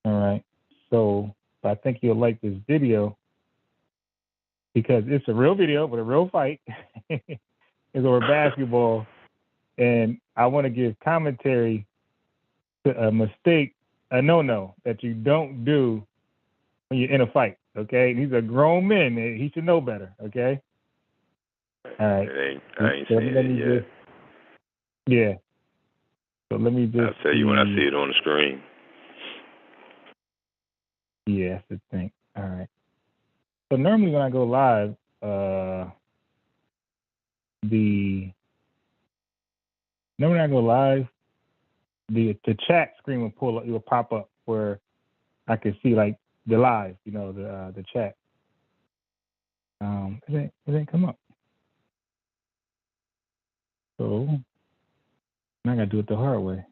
All right. So I think you'll like this video because it's a real video with a real fight. It's over basketball, and I want to give commentary to a mistake, a no that you don't do when you're in a fight. Okay, these are grown men. He should know better. Okay. All right. I ain't seen it yet. Yeah. So let me just. I'll tell you when I see it on the screen. Yeah, that's the thing. All right. So normally when I go live, the chat screen will pull up. It will pop up where I can see like the live, the chat. It didn't come up. So now I gotta do it the hard way.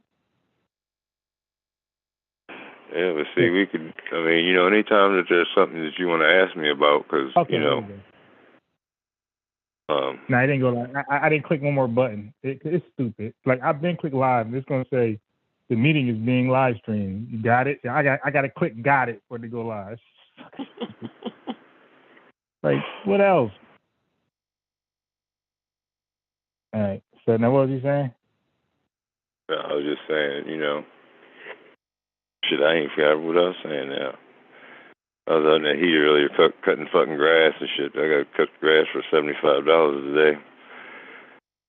Yeah, but see, we could. I mean, anytime that there's something that you want to ask me about, because No, I didn't go live. I didn't click one more button. It's stupid. Like I've been click live. It's gonna say the meeting is being live streamed. You got it? I got to click got it for it to go live. Like what else? All right. So now what was you saying? I was just saying, shit, I ain't forgot what I was saying now. Other than that, he earlier cutting fucking grass and shit. I got to cut grass for $75 a day.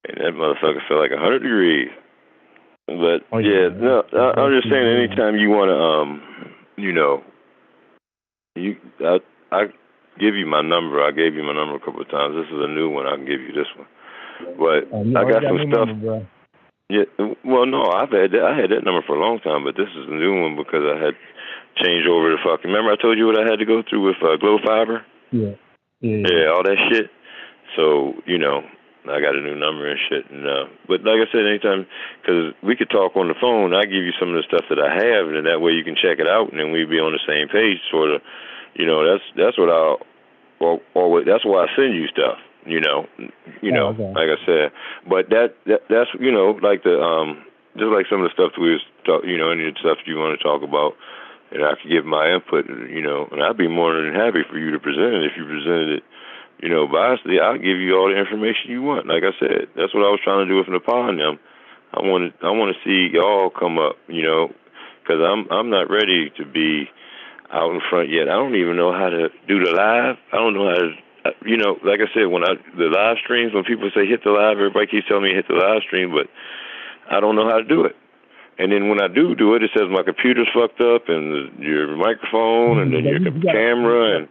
And that motherfucker felt like 100 degrees. But, I'm just saying, anytime you want to, I give you my number. I gave you my number a couple of times. This is a new one. I can give you this one. But I got some stuff. Number, yeah, well, no, I had that number for a long time, but this is a new one because I had changed over to fucking. Remember I told you what I had to go through with Glow Fiber? Yeah, all that shit. So I got a new number and shit. And but like I said, anytime, because we could talk on the phone, I give you some of the stuff that I have, and that way you can check it out, and then we'd be on the same page, sort of. That's what that's why I send you stuff. Okay. Like I said, but that's like the just like some of the stuff that we was any of the stuff you want to talk about, and I could give my input, and I'd be more than happy for you to present it if you presented it, biasly. I'll give you all the information you want. Like I said, that's what I was trying to do with Nepal and them. I want to see y'all come up, because I'm not ready to be out in front yet. I don't even know how to do the live. I don't know how to. Like I said, the live streams, when people say hit the live, everybody keeps telling me hit the live stream, but I don't know how to do it. And then when I do it, it says my computer's fucked up and your microphone and then your camera and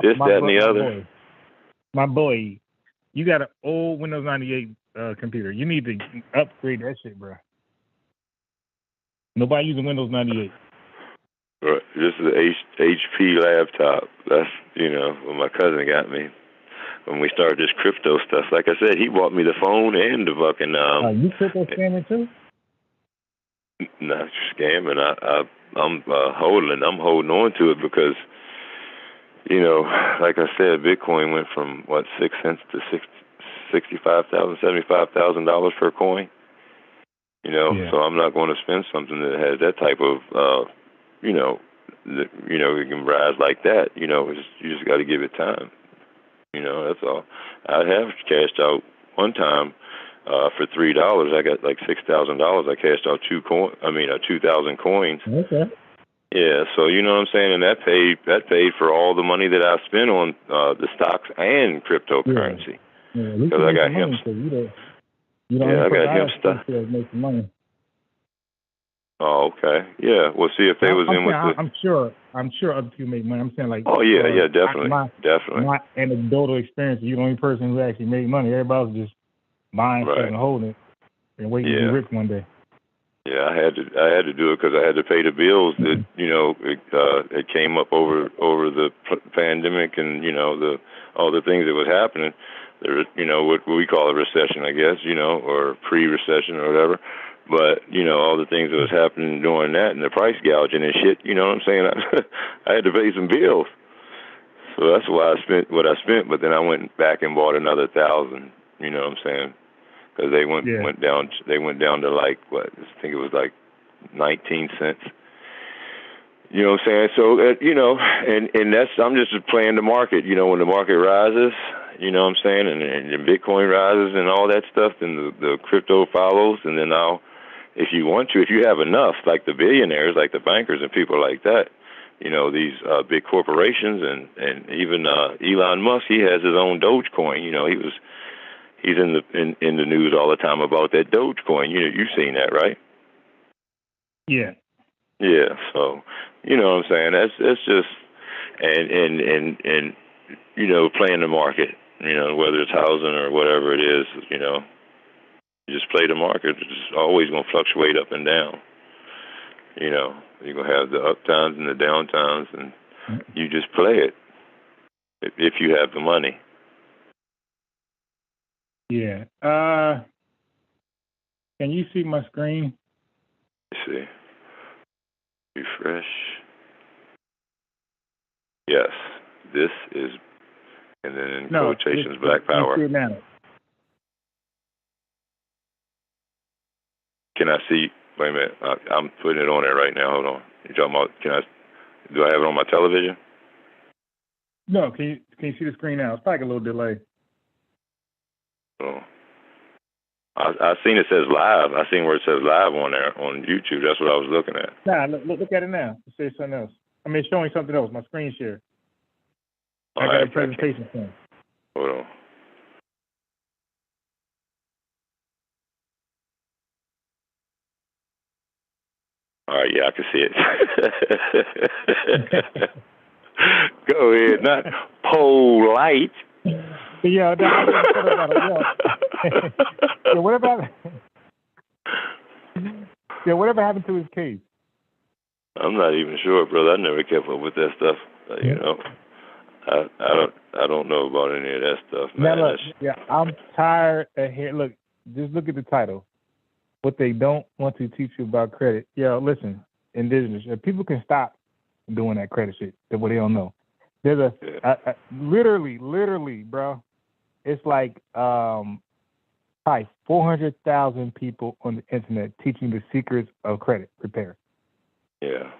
this, that, and the other. My boy, you got an old Windows 98 computer. You need to upgrade that shit, bro. Nobody using Windows 98. Right. This is an HP laptop. That's, what my cousin got me when we started this crypto stuff. Like I said, he bought me the phone and the fucking... you crypto scamming too? Not scamming. I'm holding on to it because, like I said, Bitcoin went from, 6 cents to $65,000, $75,000 per coin. So I'm not going to spend something that has that type of... it can rise like that. You just got to give it time. That's all. I have cashed out one time for $3. I got like $6,000. I cashed out 2,000 coins. Okay. Yeah, so you know what I'm saying, and that paid for all the money that I spent on the stocks and cryptocurrency. Because I got hemp. I got hemp stuff. Make some money. Oh, okay. Yeah. We'll see if they was in with the... I'm sure other people make money. I'm saying like... Oh, yeah, definitely. Definitely. My anecdotal experience, you're the only person who actually made money. Everybody was just buying stuff and holding it and waiting to be rich one day. Yeah, I had to do it because I had to pay the bills that, it came up over the pandemic and, all the things that was happening. There, what we call a recession, I guess, or pre-recession or whatever. But, all the things that was happening during that and the price gouging and shit, you know what I'm saying? I had to pay some bills. So that's why I spent what I spent, but then I went back and bought another 1,000, you know what I'm saying? Because they went down to like, I think it was like 19 cents. You know what I'm saying? So, and that's, I'm just playing the market. You know, when the market rises, you know what I'm saying, and Bitcoin rises and all that stuff, then the crypto follows, and then now, if you want to, if you have enough, like the billionaires, like the bankers and people like that, you know, these big corporations, and even Elon Musk, he has his own Dogecoin. You know, he's in the news all the time about that Dogecoin. You know, you've seen that, right? Yeah. Yeah, so you know what I'm saying. That's just and you know, playing the market. You know, whether it's housing or whatever it is, you know, you just play the market. It's always gonna fluctuate up and down. You know, you're gonna have the up times and the down times, and you just play it if you have the money. Yeah. Can you see my screen? Let's see. Refresh. Yes, this is, and then in quotations, Black Power. You see it now. Can I see? Wait a minute. I'm putting it on there right now. Hold on. You talking about? Do I have it on my television? No. Can you see the screen now? It's like a little delay. Oh. I seen it says live. I seen where it says live on there on YouTube. That's what I was looking at. Nah, look at it now. It says something else. I mean, it's showing something else. My screen share. I got a presentation thing. Hold on. All right, yeah, I can see it. Go ahead, not polite. Yeah, whatever happened to his case? I'm not even sure, brother. I never kept up with that stuff. You know, I don't know about any of that stuff, man. Now look, I'm tired of hearing. Look, just look at the title. What they don't want to teach you about credit. Listen, indigenous people can stop doing that credit shit. That what they don't know. There's literally, bro. It's like probably 400,000 people on the internet teaching the secrets of credit repair. Yeah.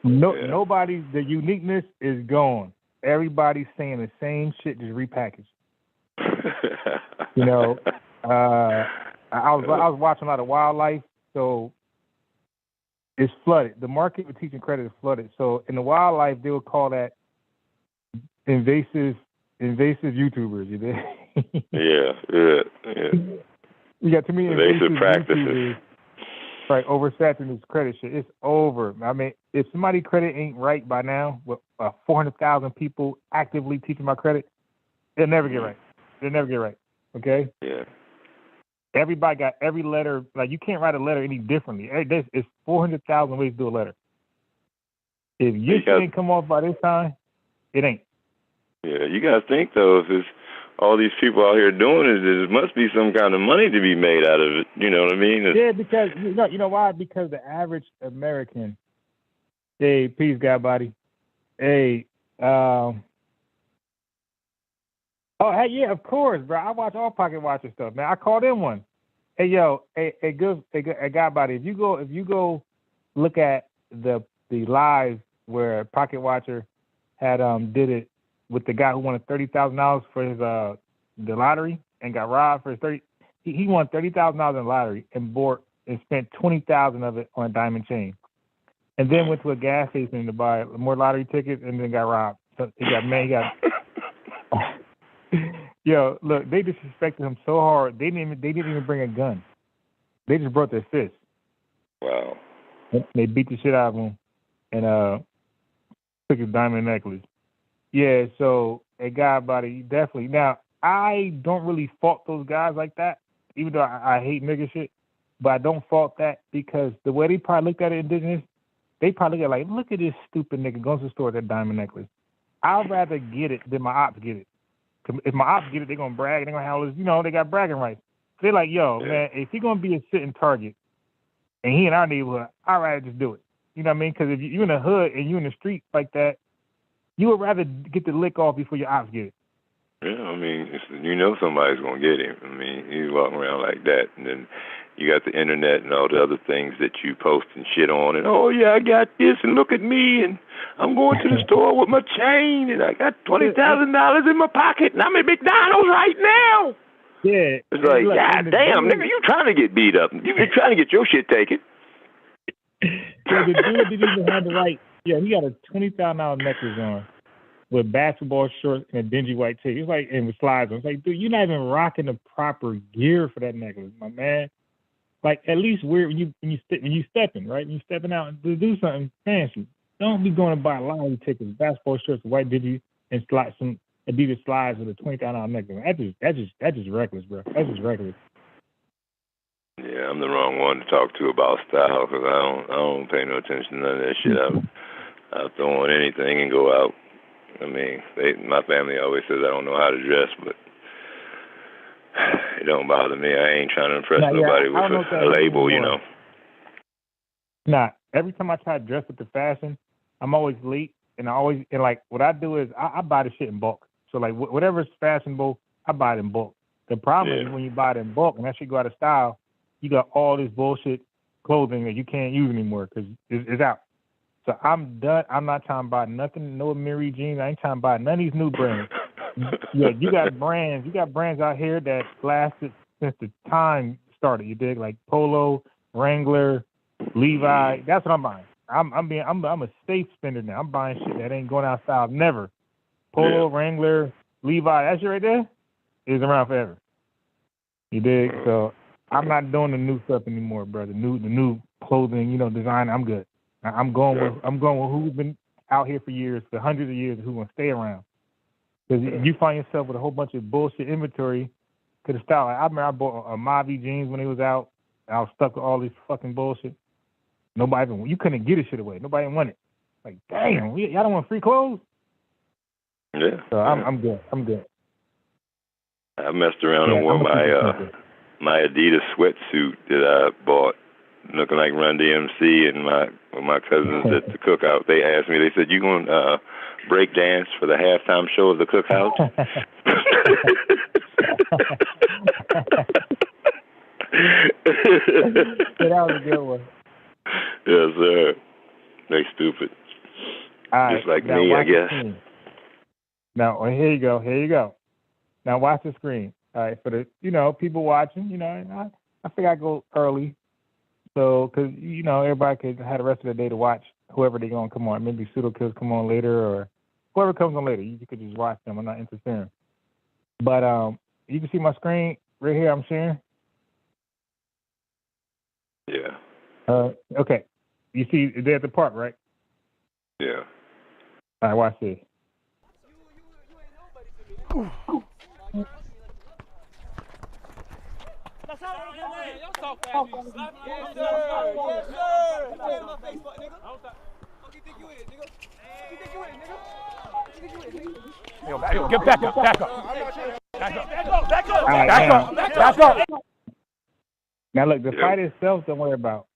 Nobody. The uniqueness is gone. Everybody's saying the same shit, just repackaged. You know, I was watching a lot of wildlife, so it's flooded. The market for teaching credit is flooded. So in the wildlife, they would call that invasive YouTubers. You know? Yeah. You got too many invasive practices. YouTubers, right, oversaturating this credit shit. It's over. I mean, if somebody's credit ain't right by now, with 400,000 people actively teaching my credit, they'll never get right. They'll never get right. Okay? Yeah. Everybody got every letter. Like, you can't write a letter any differently. It's 400,000 ways to do a letter. If your shit ain't come off by this time, it ain't. Yeah, you got to think, though, if it's all these people out here doing it, there must be some kind of money to be made out of it. You know what I mean? Yeah, because, you know why? Because the average American, hey, peace, God body. Hey, oh, hey, yeah, of course, bro. I watch all Pocket Watcher stuff, man. I called in one. Hey, yo, hey, God body. If you go look at the live where Pocket Watcher had did it with the guy who won $30,000 for his the lottery and got robbed for his 30. He won $30,000 in the lottery and spent 20,000 of it on a diamond chain, and then went to a gas station to buy more lottery tickets and then got robbed. So he got. Yo, look, they disrespected him so hard. They didn't even bring a gun. They just brought their fists. Wow. They beat the shit out of him and took his diamond necklace. Yeah, so a guy body definitely. Now, I don't really fault those guys like that, even though I hate nigga shit. But I don't fault that because the way they probably looked at it, indigenous, they probably look at it like, look at this stupid nigga going to the store with that diamond necklace. I'd rather get it than my ops get it. If my ops get it, they're going to brag. They're going to have all this, they got bragging rights. They're like, yo, man, if he going to be a sitting target and he in our neighborhood, I'd rather just do it. You know what I mean? Because if you're in the hood and you in the street like that, you would rather get the lick off before your ops get it. Yeah, I mean, somebody's going to get him. I mean, he's walking around like that. And then you got the internet and all the other things that you post and shit on, and oh yeah, I got this, and look at me, and I'm going to the store with my chain, and I got $20,000 in my pocket, and I'm at McDonald's right now. Yeah, it's like, look, God damn, nigga, you trying to get beat up? You trying to get your shit taken? So the dude didn't even have the right. Yeah, he got a $20,000 necklace on with basketball shorts and a dingy white tee. It's like, and with slides on. It's like, dude, you're not even rocking the proper gear for that necklace, my man. Like, at least when you stepping, right? When you stepping out to do something fancy, don't be going to buy lottery tickets, basketball shorts, white dingy, and some Adidas slides with a $20,000 necklace. That's just reckless, bro. That's just reckless. Yeah, I'm the wrong one to talk to about style because I don't pay no attention to none of that shit. I'll throw on anything and go out. I mean, my family always says I don't know how to dress, but it don't bother me. I ain't trying to impress nobody with a label, you know. Nah, every time I try to dress with the fashion, I'm always late, and like what I do is I buy the shit in bulk. So like whatever's fashionable, I buy it in bulk. The problem is when you buy it in bulk and that shit go out of style, you got all this bullshit clothing that you can't use anymore because it's out. So I'm done. I'm not trying to buy nothing, no Amiri jeans. I ain't trying to buy none of these new brands. Yeah, you got brands out here that lasted since the time started. You dig? Like Polo, Wrangler, Levi. That's what I'm buying. I'm a safe spender now. I'm buying shit that ain't going out of style. Never. Polo, Wrangler, Levi. That shit right there is around forever. You dig? So I'm not doing the new stuff anymore, bro. The new clothing, design. I'm good. I'm going with who's been out here for years, for hundreds of years, who's gonna stay around. Because you find yourself with a whole bunch of bullshit inventory to the style. I remember I bought a Mavi jeans when it was out. And I was stuck with all this fucking bullshit. You couldn't get this shit away. Nobody wanted it. Like, damn, y'all don't want free clothes? Yeah. So I'm good. I'm good. I messed around and wore my Adidas sweatsuit that I bought, looking like Run DMC, and my cousins at the cookout. They asked me. They said, "You gonna break dance for the halftime show of the cookout?" That was a good one. Yes, sir. They stupid. Just like me, I guess. Now, here you go. Now watch the screen. All right, for the people watching, I think I go early, so because everybody could have the rest of the day to watch whoever they're gonna come on. Maybe Pseudo Kills come on later, or whoever comes on later. You could just watch them. I'm not interfering. But you can see my screen right here. I'm sharing. Yeah. Okay. You see they're at the park, right? Yeah. All right, watch this. Yo, get back up. Now look, the fight itself, don't worry about.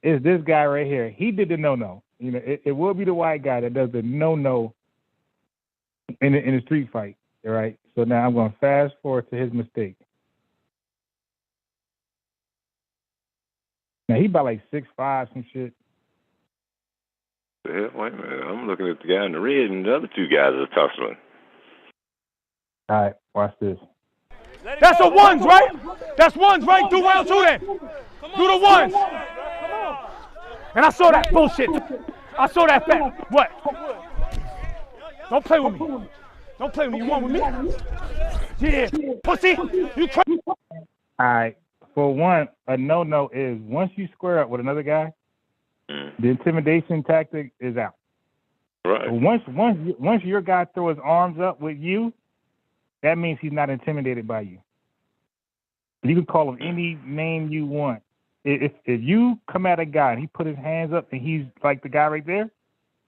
It's this guy right here. He did the no-no. It will be the white guy that does the no-no in the street fight. All right. So now I'm going to fast forward to his mistake. Now he about like 6'5", some shit. Yeah, wait a minute. I'm looking at the guy in the red, and the other two guys are tussling. All right, watch this. That's a ones, right? That's ones, right? Do round two then. Do the ones. And I saw that bullshit. I saw that fact. What? Don't play with me. Don't play with me. You want with me? Yeah. Pussy. You try. All right. For one, a no-no is once you square up with another guy, the intimidation tactic is out. Right. Once your guy throw his arms up with you, that means he's not intimidated by you. You can call him any name you want. If you come at a guy and he put his hands up and he's like the guy right there,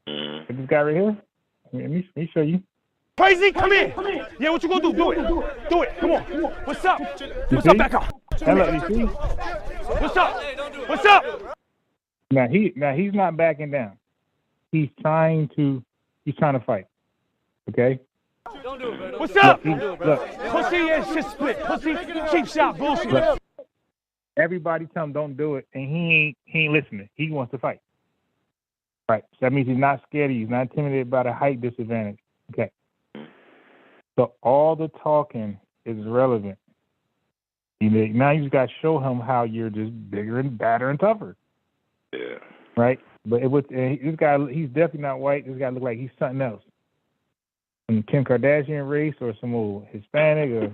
like this guy right here, let me show you. Crazy, come here. Yeah, what you gonna do? Do it. Come on. What's up? What's up, back up? What's up? Now he's not backing down. He's trying to fight. Okay. Don't do it, bro. What's up? Look. Pussy and shit split. Pussy, cheap shot, bullshit. everybody tell him don't do it, and he ain't listening. He wants to fight. Right. So that means he's not scared. He's not intimidated by the height disadvantage. Okay. So all the talking is irrelevant. Now you just got to show him how you're just bigger and badder and tougher. Yeah. Right. But this guy, he's definitely not white. This guy look like he's something else. Some Kim Kardashian race or some old Hispanic or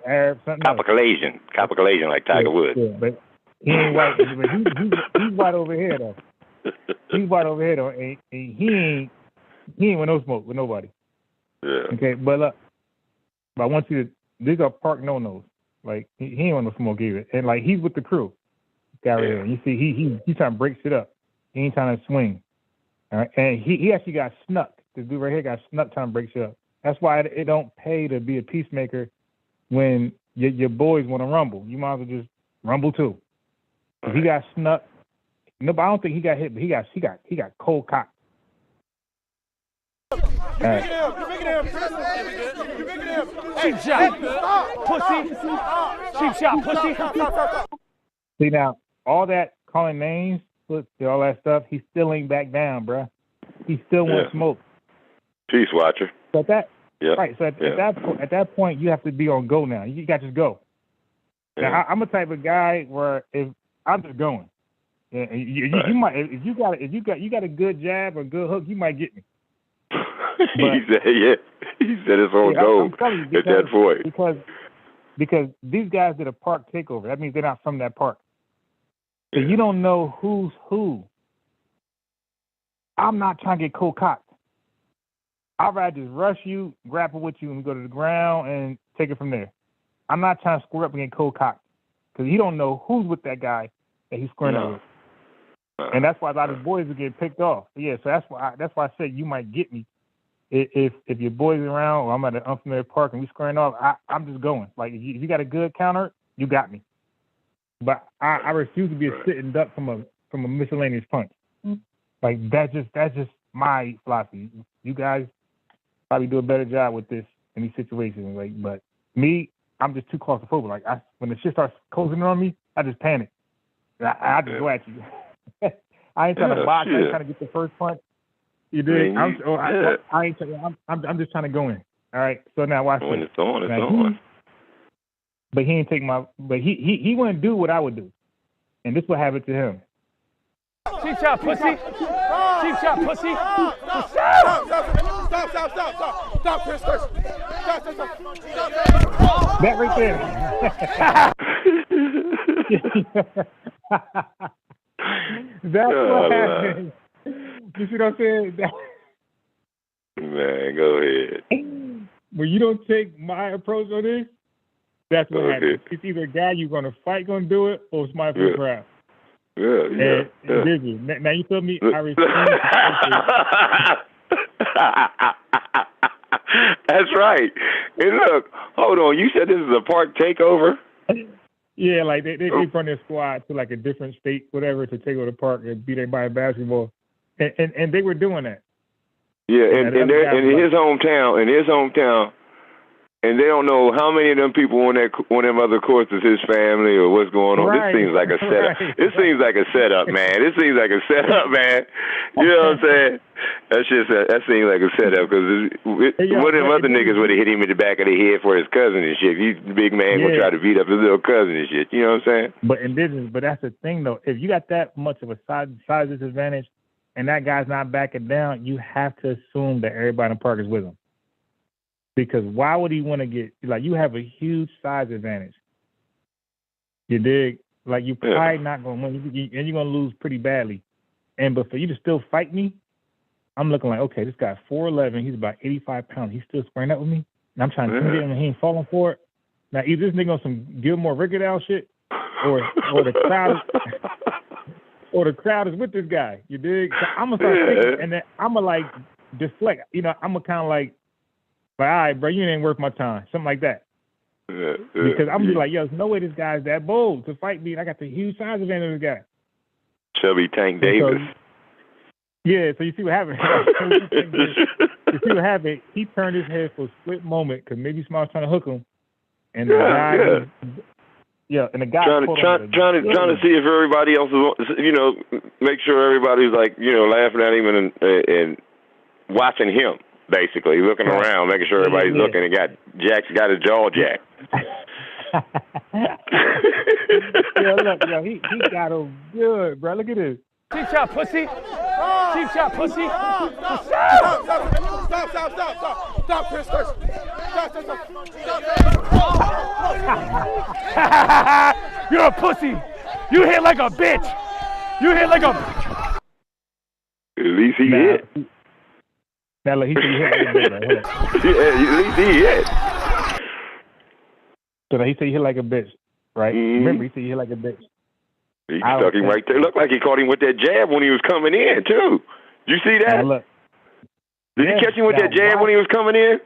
Arab something. Caucasian like Tiger Woods. Yeah, but he ain't white. But he's white over here though. He's white over here though, and he ain't with no smoke with nobody. Yeah. Okay, but I want you to. These are park no-nos. Like he ain't want no smoke either, and like he's with the crew. Guy right here. You see, he's trying to break shit up. He ain't trying to swing. All right, and he actually got snuck. This dude right here got snuck trying to break shit up. That's why it don't pay to be a peacemaker when your boys want to rumble. You might as well just rumble too. If he got snuck. No, but I don't think he got hit. But he got cold cock. Right. Cheap shot, pussy. Cheap shot, pussy. See now, all that calling names, all that stuff, he still ain't back down, bruh. He still wants smoke. Peace watcher. So at that point, you have to be on go now. You got to just go. Yeah. Now, I'm a type of guy where if I'm just going. Yeah, you might if you got a good jab or good hook, you might get me. He said it's on go at that point. Because these guys did a park takeover. That means they're not from that park. So you don't know who's who. I'm not trying to get cold cocked. I'd rather just rush you, grapple with you, and go to the ground and take it from there. I'm not trying to square up and get cold cocked because you don't know who's with that guy that he's squaring up with. And that's why a lot of boys will get picked off. Yeah, so that's why I said you might get me if your boys around or I'm at an unfamiliar park and we squaring off. I'm just going. Like if you got a good counter, you got me. But I refuse to be a sitting duck from a miscellaneous punch. Like that's just my philosophy. You guys probably do a better job with this in these situations. Like, but me, I'm just too claustrophobic. Like when the shit starts closing on me, I just panic. I just go at you. I ain't trying to box. I ain't trying to get the first punch. You did. I'm just trying to go in. All right. So now watch when this. It's on. But he didn't take my. But he wouldn't do what I would do, and this what happened to him. Cheap shot, pussy. Cheap shot, pussy. Stop, Chris. That right there. That's what happened. You see what I'm saying? Man, go ahead. When you don't take my approach on this, that's what happens. It's either a guy you're going to fight going to do it or somebody for the crowd. Yeah. Now you feel me? I refuse. That's right. And look, hold on. You said this is a park takeover? Yeah, like they run their squad to like a different state, whatever, to take over the park and beat everybody in basketball, and they were doing that. Yeah, and they're in his hometown, and they don't know how many of them people on them other courts is his family or what's going on. Right. This seems like a setup. It seems like a setup, man. It seems like a setup, man. You know what I'm saying? That seems like a setup because one of them other niggas would have hit him in the back of the head for his cousin and shit. He's the big man gonna try to beat up his little cousin and shit. You know what I'm saying? But that's the thing though. If you got that much of a size disadvantage, and that guy's not backing down, you have to assume that everybody in the park is with him. Because why would he want to get, like, you have a huge size advantage. You dig? Like, you're probably not going to win, and you're going to lose pretty badly. But for you to still fight me, I'm looking like, okay, this guy's 4'11", he's about 85 pounds. He's still squaring up with me, and I'm trying to intimidate him, and he ain't falling for it. Now, either this nigga on some Gilmore Rickardale shit, or the crowd is with this guy. You dig? So I'm gonna start thinking, and then I'm gonna like deflect. You know, I'm gonna kind of like, all right, bro, you ain't worth my time, something like that. Because I'm just like, yo, there's no way this guy's that bold to fight me. And I got the huge size advantage of this guy. Chubby Tank Davis. So you see what happened. You see what happened. He turned his head for a split moment because maybe somebody was trying to hook him, and the guy. Yeah, and the guy trying to see if everybody else is, make sure everybody's like, laughing at him and watching him, basically looking around, making sure everybody's looking. And Jack's got his jaw jacked. Look, he got him good, bro. Look at this. Cheap shot, pussy. Cheap shot, pussy. Stop, Chris. Stop. You're a pussy. You hit like a bitch. At least he hit. Now look, he said he hit like a bitch. Right? Yeah, at least he hit. So he said he hit like a bitch, right? Mm-hmm. Remember, he said he hit like a bitch. He stuck him right there. Looked like he caught him with that jab when he was coming in, too. Did you see that? Now look. Did he catch him with that jab when he was coming in?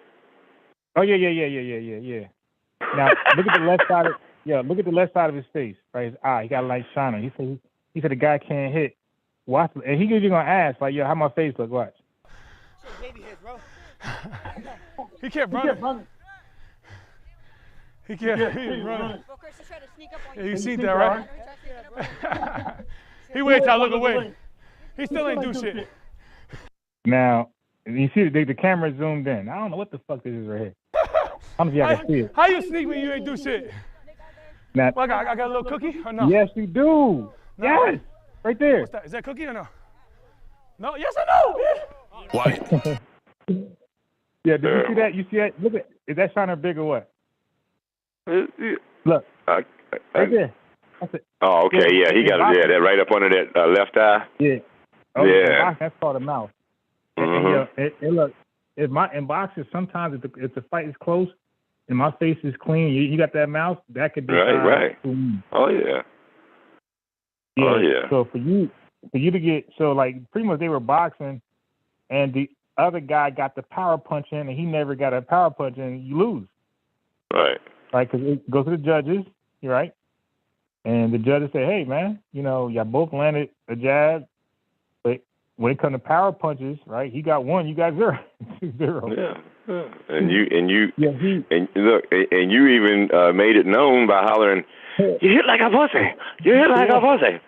Oh, yeah. Now, look at the left side look at the left side of his face, right? His eye. He got a light shining. He said the guy can't hit. Watch. And he was going to ask, like, how my face look? Watch. He kept running. He kept running. Yeah, you seen that, right? He waits, I look away. He still ain't do shit. Now, you see the camera zoomed in. I don't know what the fuck this is right here. I don't know if y'all can see it. How you sneak when you ain't do shit? Now, I got a little cookie or no? Yes, you do. No. Yes, right there. What's that? Is that cookie or no? No? Yes or no? White. Yeah, did you see that? You see that? Look at, is that shining big or what? Look, right there. That's it. Oh, okay, yeah, he got it. Yeah, that right up under that left eye. Yeah. Oh, yeah. That's called a mouth. Mm-hmm. And look, in boxing, sometimes if the fight is close and my face is clean, you got that mouth, that could be right. Oh yeah. Oh yeah. So for you to get pretty much they were boxing, and the other guy got the power punch in, and he never got a power punch in, you lose. Right. Right, because it goes to the judges, right? And the judges say, hey, man, y'all both landed a jab, but when it comes to power punches, right, he got one, you got zero. Yeah. And you yeah, and look, and you even made it known by hollering, you hit like a pussy. You hit like a pussy.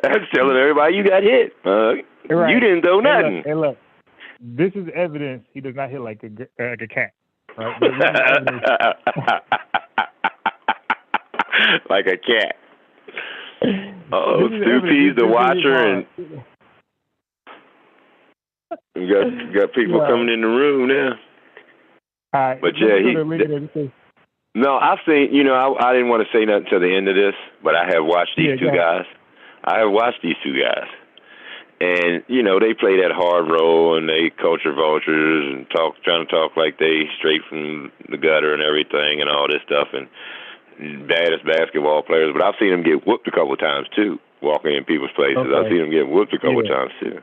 That's telling everybody you got hit. Right. You didn't do nothing. Hey, look, this is evidence he does not hit like a cat. Right? Like a cat. Oh, Stu the watcher, and you got people coming in the room now. But no, I've seen. I didn't want to say nothing until the end of this, but I have watched these two guys. And, they play that hard role, and they culture vultures and trying to talk like they straight from the gutter and everything and all this stuff, and baddest basketball players. But I've seen them get whooped a couple of times, too, walking in people's places. Okay. I've seen them get whooped a couple of times, too.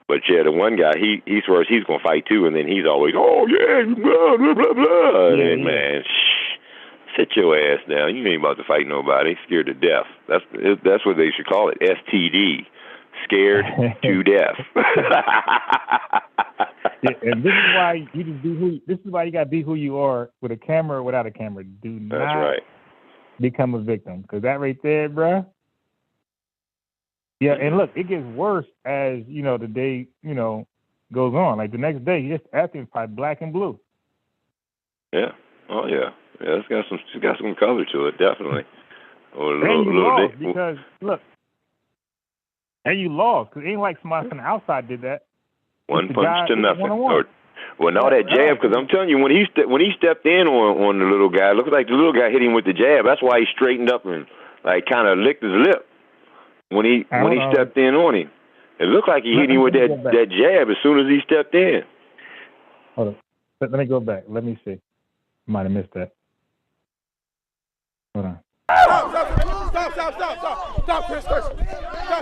But, yeah, the one guy, he swears he's going to fight, too, and then he's always, oh, yeah, blah, blah, blah, blah. And, man, sit your ass down. You ain't about to fight nobody. Scared to death. That's what they should call it, STD. Scared to death. And this is why you just be this is why you gotta be who you are with a camera or without a camera. Do not become a victim, because that right there, bruh. Yeah, and look, it gets worse as the day goes on. Like the next day, everything's probably black and blue. Yeah. Oh yeah. Yeah, it's got some color to it, definitely. Because look. And you lost, because it ain't like somebody from the outside did that. One punch to nothing. That jab, because I'm telling you, when he stepped in on the little guy, it looked like the little guy hit him with the jab. That's why he straightened up and kind of licked his lip when he stepped in on him. It looked like he hit him with that jab as soon as he stepped in. Hold on. Let me go back. Let me see. Might have missed that. Hold on. Stop, Chris. Stop.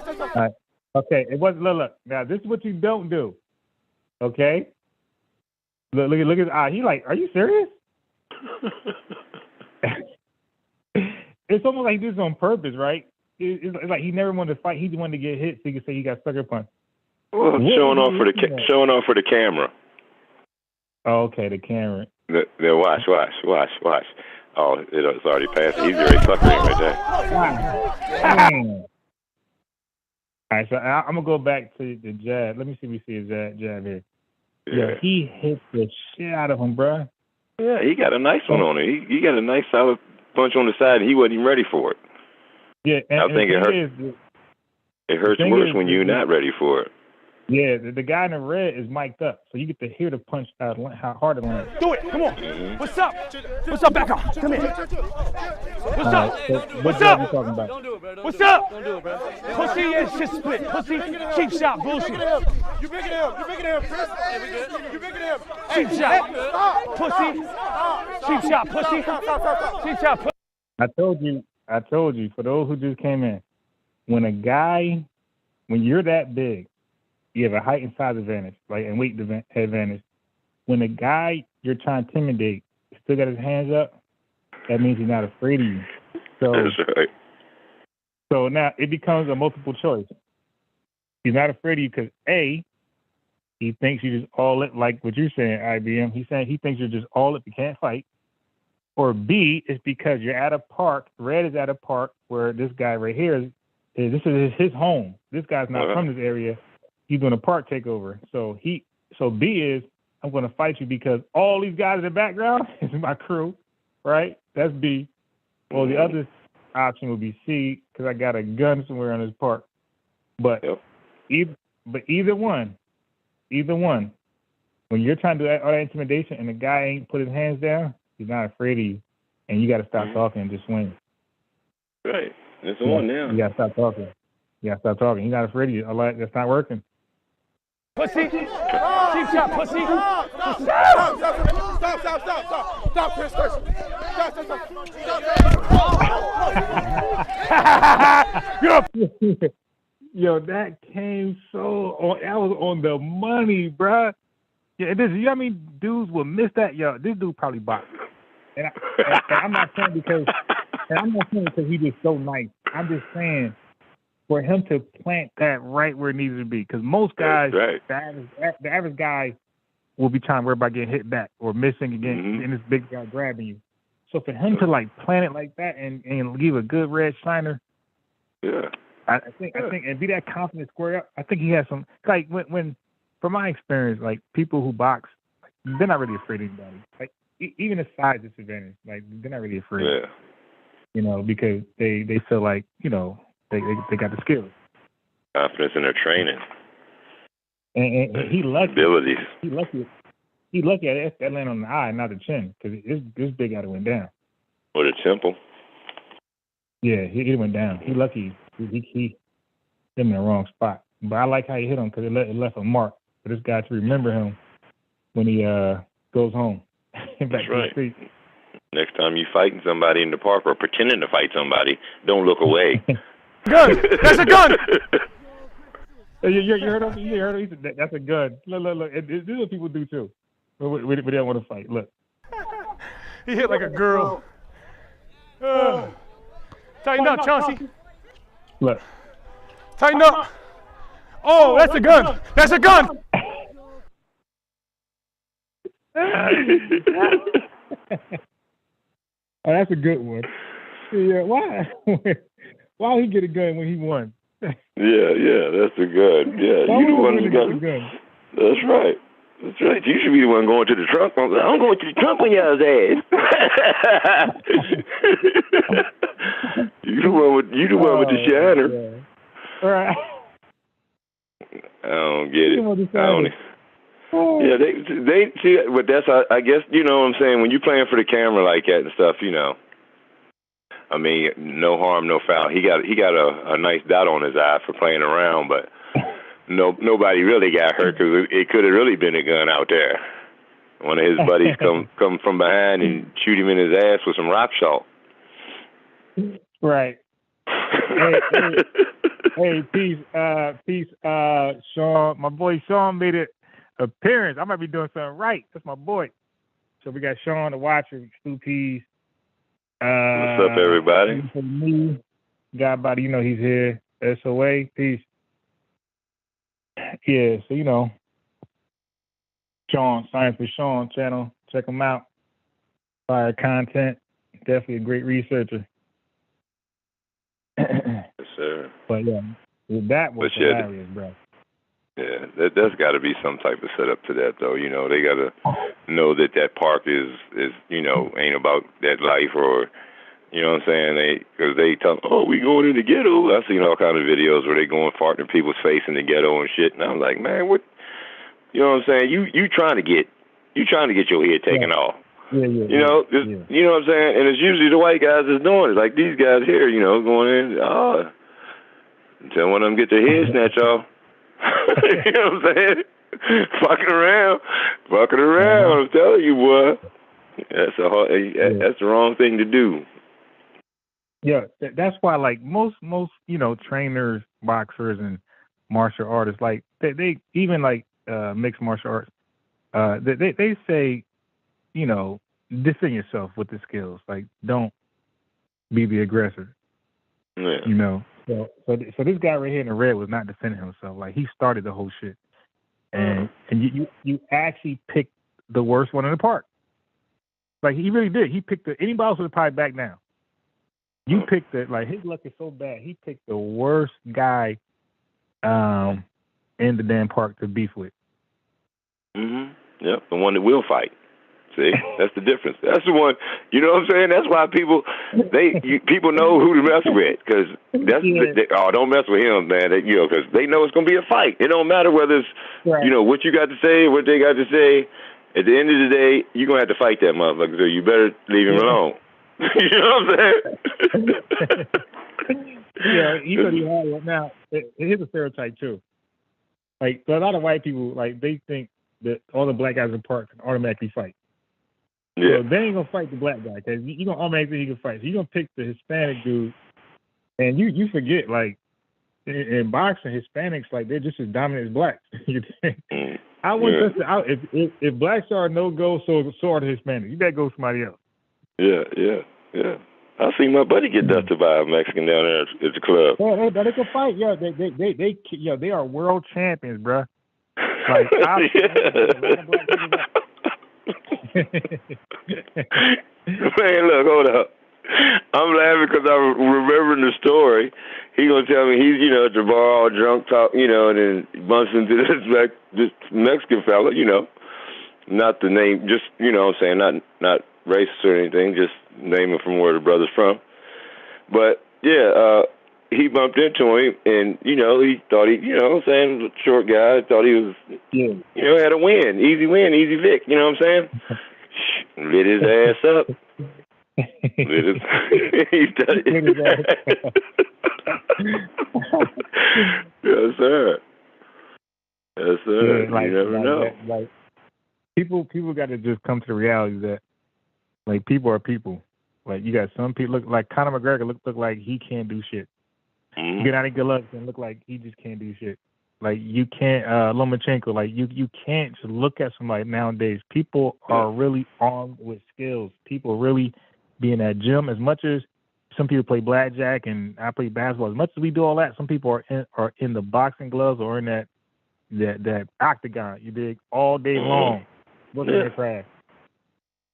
All right. Okay, it wasn't. Look. Now this is what you don't do. Okay. Look at his eye. He like, are you serious? It's almost like he did this on purpose, right? It's like he never wanted to fight. He just wanted to get hit so he could say he got sucker punched. Well, showing off for the camera. Oh, okay, the camera. Watch. Oh, it's already passed. He's already suckering right there. Damn. All right, so I'm gonna go back to the jab. Let me see if we see his jab here. Yeah, he hit the shit out of him, bro. Yeah, he got a nice one on it. He got a nice solid punch on the side, and he wasn't even ready for it. Yeah, and I think it hurt. It hurts worse when you're not ready for it. Yeah, the guy in the red is mic'd up, so you get to hear the punch how hard it lands. Do it. Come on. Mm-hmm. What's up? What's up, Becca? Come here. What's up? So What's jab up? you talking about? Don't do it, bro. What's up? Don't do it, bro. Pussy and shit split. Pussy, cheap shot, bullshit. You bigger than him. You bigger than him, Chris. Hey, we good. You bigger than him. Cheap shot. Pussy. Cheap shot, pussy. Stop. Cheap shot, pussy. I told you, for those who just came in, when you're that big, you have a height and size advantage, like, and weight advantage. When a guy you're trying to intimidate still got his hands up, that means he's not afraid of you. So, That's right. so now it becomes a multiple choice. He's not afraid of you because A, he thinks you just all it, like what you're saying, IBM. He's saying he thinks you're just all it, you can't fight. Or B, it's because you're at a park. Red is at a park where this guy right here this is his home. This guy's not from this area. He's doing a park takeover. So B is, I'm going to fight you because all these guys in the background is my crew, right? That's B. Well, the other option would be C because I got a gun somewhere in this park. But either one, when you're trying to do all that intimidation and the guy ain't put his hands down, he's not afraid of you, and you got to stop talking and just swing. Right. It's on now. You got to stop talking. He's not afraid of you. That's not working. Pussy. Cheap shot, pussy. Stop, Chris. Stop. Yo, that came that was on the money, bruh. Yeah, you know how many dudes will miss that? Yo, this dude probably boxed. And I'm not saying because he's just so nice. I'm just saying for him to plant that right where it needs to be. Because most guys, the average guy will be trying to worry about getting hit back or missing again, and this big guy grabbing you. So for him to like plant it like that and give a good red shiner, I think and be that confident square up. I think he has some like when from my experience, like people who box, like, they're not really afraid of anybody. Like even a size disadvantage, like they're not really afraid. Yeah. You know, because they feel like, you know, they got the skills. Confidence in their training. And he lucky. Abilities. He lucky at that land on the eye, not the chin, because this big guy went down. Or the temple. Yeah, he went down. He lucky. He hit him in the wrong spot. But I like how he hit him because it left a mark for this guy to remember him when he goes home. That's right. Next time you fighting somebody in the park or pretending to fight somebody, don't look away. Gun! That's a gun! You heard him? You heard him? He said, that's a gun. Look. This is what people do too. We don't want to fight. Look. He hit like a girl. Tighten up, Chauncey. Look. Tighten up. Oh, that's a gun. That's a gun. Oh, that's a good one. Yeah, why? Why would he get a gun when he won? Yeah, that's a gun. Yeah, you the one who got a gun. That's right. You should be the one going to the trunk. I'm going to the trunk on y'all's ass. You the one with the shiner. Yeah. All right. I don't get it. Yeah, they see, but that's I guess you know what I'm saying. When you're playing for the camera like that and stuff, you know. I mean, no harm, no foul. He got a nice dot on his eye for playing around, but nobody really got hurt because it could have really been a gun out there. One of his buddies come from behind and shoot him in his ass with some rock salt. Right. Hey, peace, Sean. My boy Sean made an appearance. I might be doing something right. That's my boy. So we got Sean the Watcher, Stu Pease. What's up, everybody? Me, Godbody, you know he's here. SOA, peace. Yeah, so you know, Sean, Science with Sean channel. Check him out. Fire content. Definitely a great researcher. Yes, sir. But yeah, that was hilarious, bro. Yeah, that's got to be some type of setup to that, though. You know, they got to know that park is ain't about that life, or you know what I'm saying? Because they talk, oh, we going in the ghetto. I've seen all kind of videos where they going farting in people's face in the ghetto and shit, and I'm like, man, what? You know what I'm saying? You trying to get your head taken off. Yeah. You know, you know what I'm saying? And it's usually the white guys that's doing it. Like these guys here, you know, going in, until one of them get their head snatched off. You know what I'm saying? Fucking around. I'm telling you, boy. That's the wrong thing to do. Yeah, that's why, like most trainers, boxers, and martial artists, like they even like mixed martial arts, they say, defend yourself with the skills. Like, don't be the aggressor. Yeah. You know. So this guy right here in the red was not defending himself. Like, he started the whole shit, and you actually picked the worst one in the park. Like, he really did. He picked anybody else would probably back down. You picked it. Like, his luck is so bad. He picked the worst guy in the damn park to beef with. Yep, the one that will fight. See, that's the difference. That's the one. You know what I'm saying? That's why people know who to mess with, because don't mess with him, man. Because they know it's gonna be a fight. It don't matter whether it's what you got to say, what they got to say. At the end of the day, you're gonna have to fight that motherfucker. So you better leave him alone. You know what I'm saying? He pretty hard. Now, here's a stereotype too. Like, a lot of white people, like, they think that all the black guys in the park can automatically fight. Yeah. So they ain't gonna fight the black guy, because you're gonna automatically he can fight. So you're gonna pick the Hispanic dude, and you forget, like, in boxing, Hispanics, like, they're just as dominant as blacks. I wouldn't if blacks are a no-go, so are the Hispanics. You better go with somebody else. Yeah. I seen my buddy get dusted by a Mexican down there at the club. Yeah, they can fight. Yeah, they are world champions, bro. Like, Man, look, hold up. I'm laughing because I'm remembering the story. He gonna tell me he's, at the bar all drunk, and then he bumps into this Mexican fella, not the name, just, what I'm saying, not racist or anything, just naming from where the brother's from. But he bumped into him, and he thought he, short guy, thought he was, had a win, easy Vic. You know what I'm saying? Lit his ass up. Yes, sir. Yes, sir. Yeah, you never know. Like, people got to just come to the reality that, like, people are people. Like, you got some people like Conor McGregor look like he can't do shit. Gennady Golovkin look like he just can't do shit. Like, you can't Lomachenko, like, you can't just look at somebody nowadays. People are really armed with skills. People really be in that gym. As much as some people play blackjack and I play basketball, as much as we do all that, some people are in the boxing gloves or in that octagon, you dig, all day long, working their craft.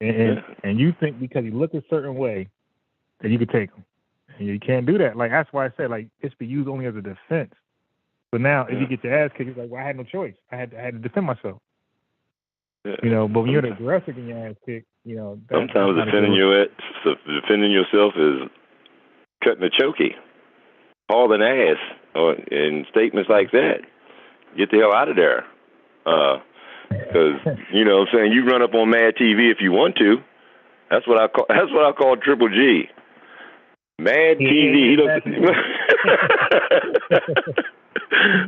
And you think because you look a certain way that you could take them. And you can't do that. Like, that's why I said, like, it's be used only as a defense. But now, if you get your ass kicked, it's like, well, I had no choice. I had to defend myself. Yeah. But when you're the aggressor getting your ass kicked, sometimes defending yourself is cutting a chokey, hauling ass, and statements like that. Get the hell out of there. Because what I'm saying, you run up on Mad TV if you want to. That's what I call Triple G. Mad TV.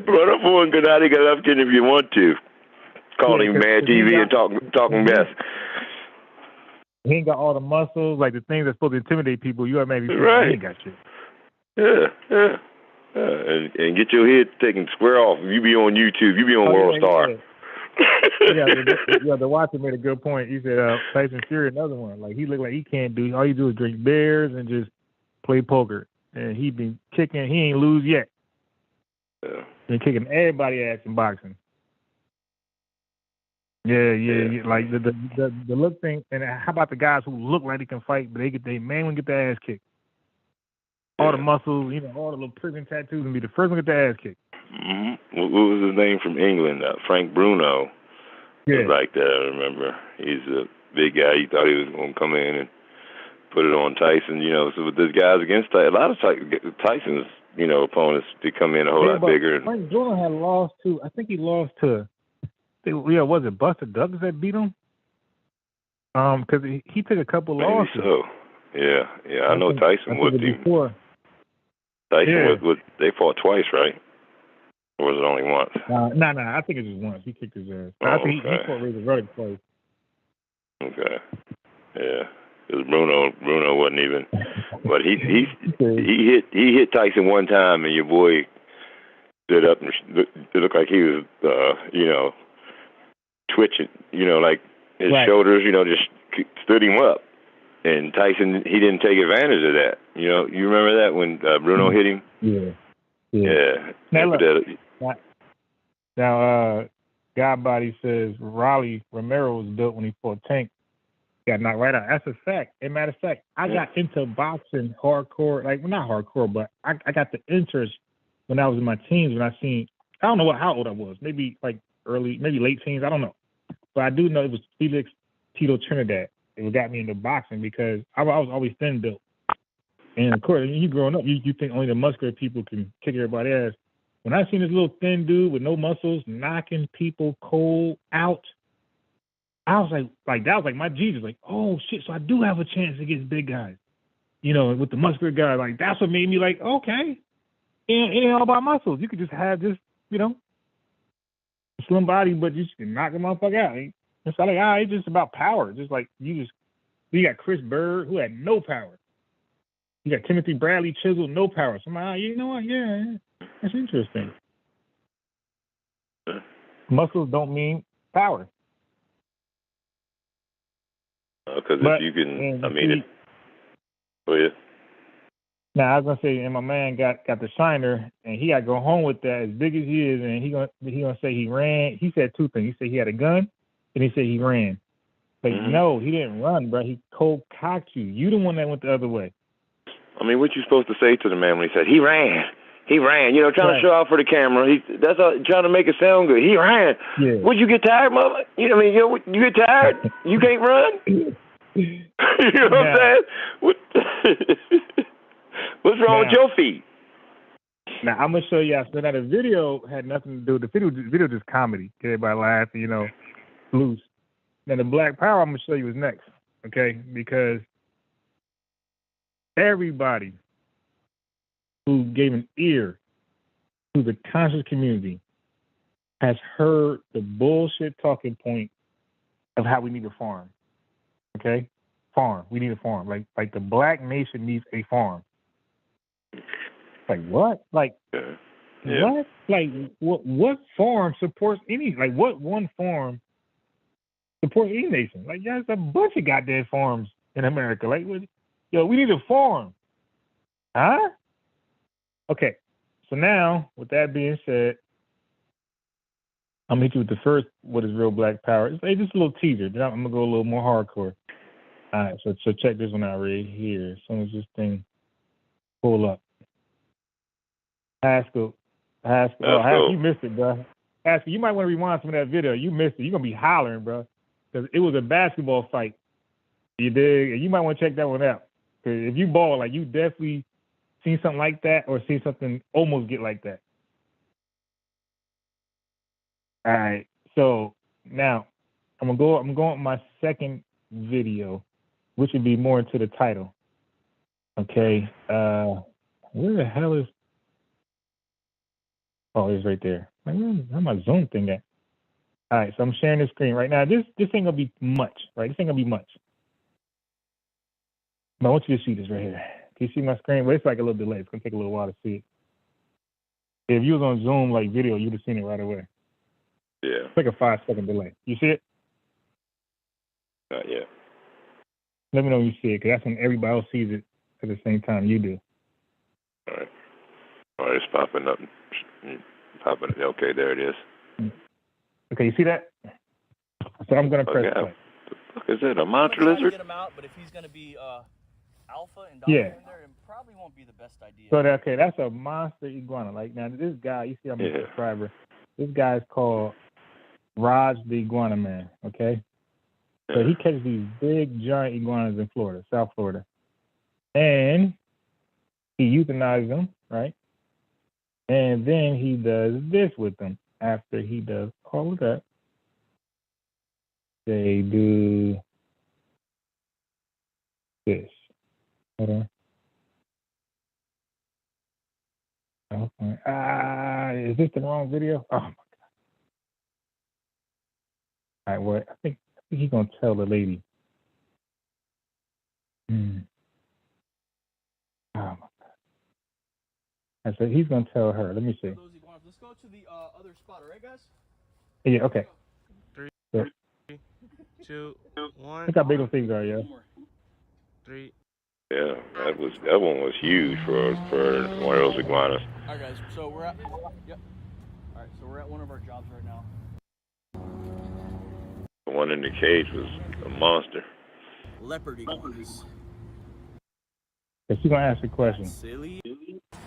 Run up on Gennady Golovkin if you want to. Call him Mad TV and talking mess. He ain't got all the muscles, like the things that's supposed to intimidate people. You are maybe right. He ain't got shit. Yeah. And get your head taken square off. You be on YouTube. You be on World Star. The Watcher made a good point. He said Tyson Fury, another one. Like, he looked like he can't do. All you do is drink beers and just play poker. And he been kicking. He ain't lose yet. Yeah. Been kicking everybody ass in boxing. Yeah. Like the look thing. And how about the guys who look like they can fight, but they mainly get their ass kicked? All the muscles, all the little prison tattoos, and be the first one to get their ass kicked. Mm-hmm. What was his name from England? Frank Bruno. Yeah. Was like that. I remember. He's a big guy. He thought he was going to come in and put it on Tyson. So with those guys against Tyson, a lot of Tyson's opponents did come in a whole lot bigger. Frank Bruno had lost to. I think he lost to. Was it Buster Douglas that beat him? Because he took a couple losses. Maybe so. Yeah. I know Tyson whipped him. Tyson, they fought twice, right? Or was it only once? No. I think it was once. He kicked his ass. I think he fought Razor Ruddock twice. Okay. Yeah. Because Bruno wasn't even. But he hit Tyson one time, and your boy stood up and it looked like he was, twitching. Like his shoulders, just stood him up. And Tyson, he didn't take advantage of that. You remember that when Bruno hit him? Yeah. Now, God Body says Raleigh Romero was built when he fought Tank. Got knocked right out. That's a fact. As a matter of fact, I got into boxing hardcore, not hardcore, but I got the interest when I was in my teens when I seen, I don't know how old I was, maybe maybe late teens, I don't know. But I do know it was Felix Tito Trinidad. It got me into boxing because I was always thin built. And of course, you growing up, you think only the muscular people can kick everybody's ass. When I seen this little thin dude with no muscles knocking people cold out, I was like that was like my Jesus. Like, oh shit, so I do have a chance against big guys. With the muscular guy. Like, that's what made me like, okay. It ain't all about muscles. You could just have this, slim body, but you can knock a motherfucker out. It's like, it's just about power. Just like you got Chris Bird, who had no power. You got Timothy Bradley Chisel, no power. Somehow, you know what? Yeah, that's interesting. Muscles don't mean power. Because if you can, go ahead. Now I was gonna say, and my man got the shiner, and he got to go home with that as big as he is, and he gonna say he ran. He said two things. He said he had a gun, and he said he ran. But no, he didn't run, bro. He cold cocked you. You the one that went the other way. What you supposed to say to the man when he said he ran? He ran, trying to show off for the camera. That's trying to make it sound good. He ran. Yeah. Would you get tired, mama? You get tired? You can't run? You know what I'm saying? What's wrong with your feet? Now, I'm going to show you. So now the video had nothing to do with the video just comedy. Get everybody laughing, loose. Now, the Black Power I'm going to show you is next, okay? Because everybody who gave an ear to the conscious community has heard the bullshit talking point of how we need a farm. Okay? Farm. We need a farm. Like the black nation needs a farm. Like what? Like what? Like what farm supports any? Like what one farm supports any nation? Like there's a bunch of goddamn farms in America. Like we need a farm. Huh? Okay, so now, with that being said, I'm going to hit you with the first, what is real black power. It's just a little teaser. Then I'm going to go a little more hardcore. All right, so check this one out right here. As soon as this thing pull up. Haskell, you missed it, bro. Haskell, you might want to rewind some of that video. You missed it. You're going to be hollering, bro, because it was a basketball fight. You dig? And you might want to check that one out. Because if you ball, like, you definitely seen something like that or seen something almost get like that. All right. So now I'm going with my second video, which would be more into the title. Okay. Where the hell is? Oh, it's right there. Where's my Zoom thing at? All right. So I'm sharing the screen right now. This ain't gonna be much, right? This ain't gonna be much. But I want you to see this right here. Can you see my screen? Well, it's like a little delay. It's going to take a little while to see it. If you was on Zoom, like video, you'd have seen it right away. Yeah. It's like a 5-second delay. You see it? Not yet. Let me know when you see it, because that's when everybody else sees it at the same time you do. All right. It's popping up. Okay, there it is. Okay, you see that? So I'm gonna press Okay. play. The fuck is that? A I'm monster gonna try to lizard? get him out, but if he's gonna be alpha and Yeah. dominant in there, it probably won't be the best idea. So okay, that's a monster iguana. Like now, this guy, you see, I'm a subscriber. This guy's called Raj the Iguana Man. Okay, so he catches these big giant iguanas in Florida, South Florida, and he euthanizes them, right? And then he does this with them. After he does all of that, they do this. Hold on. Okay. Is this the wrong video? Oh my God. All right, well, I think he's gonna tell the lady. Oh my God. I said he's gonna tell her. Let me see. Let's go to the other spot, all right, guys? Yeah, okay. 3, So, 2, 1. look how big those things are, yeah. 3. Yeah, that one was huge for one of those iguanas. All right, guys. So we're at. Yep. All right. So we're at one of our jobs right now. The one in the cage was a monster. Leopard iguanas. So she's gonna ask a question. Silly.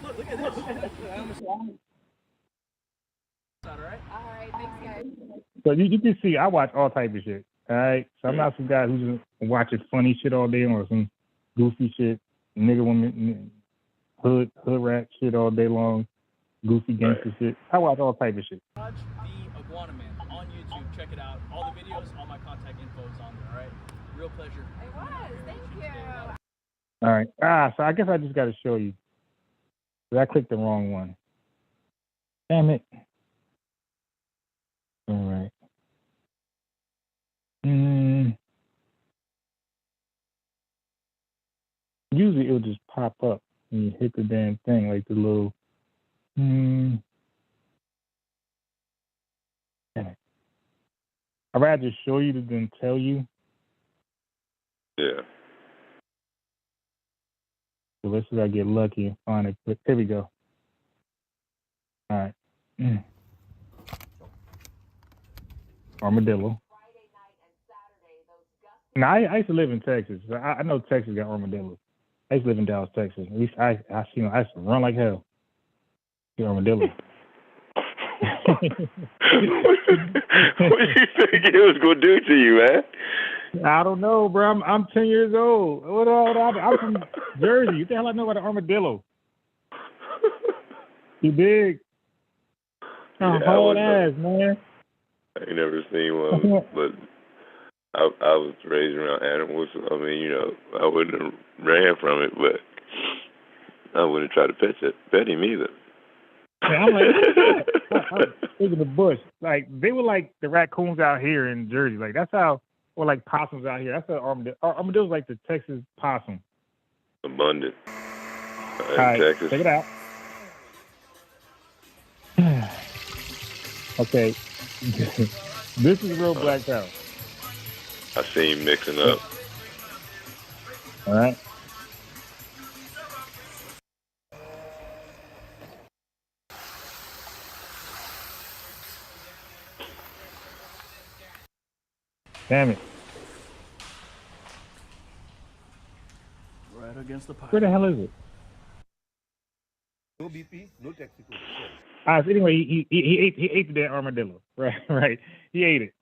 Look at this. All right. All right, thanks, guys. So you can see I watch all type of shit. All right. So I'm not some guy who's just watching funny shit all day or some goofy shit, nigga woman, hood rat shit all day long, goofy gangster shit. I watch all type of shit. Watch the Iguana Man on YouTube. Check it out. All the videos, all my contact info is on there. All right. Real pleasure. It was. Thank you. All right. So I guess I just got to show you. I clicked the wrong one. Damn it. All right. Usually it'll just pop up when you hit the damn thing, like the little. Damn it. I'd rather just show you than tell you. Yeah. So let's see if I get lucky and find it. But here we go. All right. Armadillo. Now I used to live in Texas. So I know Texas got armadillos. I used to live in Dallas, Texas. At least I used to run like hell. The armadillo. What do you think it was gonna do to you, man? I don't know, bro. I'm 10 years old. I'm from Jersey. What the hell I know about an armadillo? Too big. Hard ass, man. I ain't never seen one, but I was raised around animals. I mean, I wouldn't have ran from it, but I wouldn't try to pet him either. Yeah, I'm like, I'm thinking the bush. Like, they were like the raccoons out here in Jersey. Like, that's how, or like possums out here. That's how armadillo's like the Texas possum. Abundant. All right, Texas. check it out. Okay. This is real blacked out. I see him mixing up. All right. Damn it. Right against the pipe. Where the hell is it? No BP, no Texaco. All right, so anyway, he ate the damn armadillo. Right. He ate it.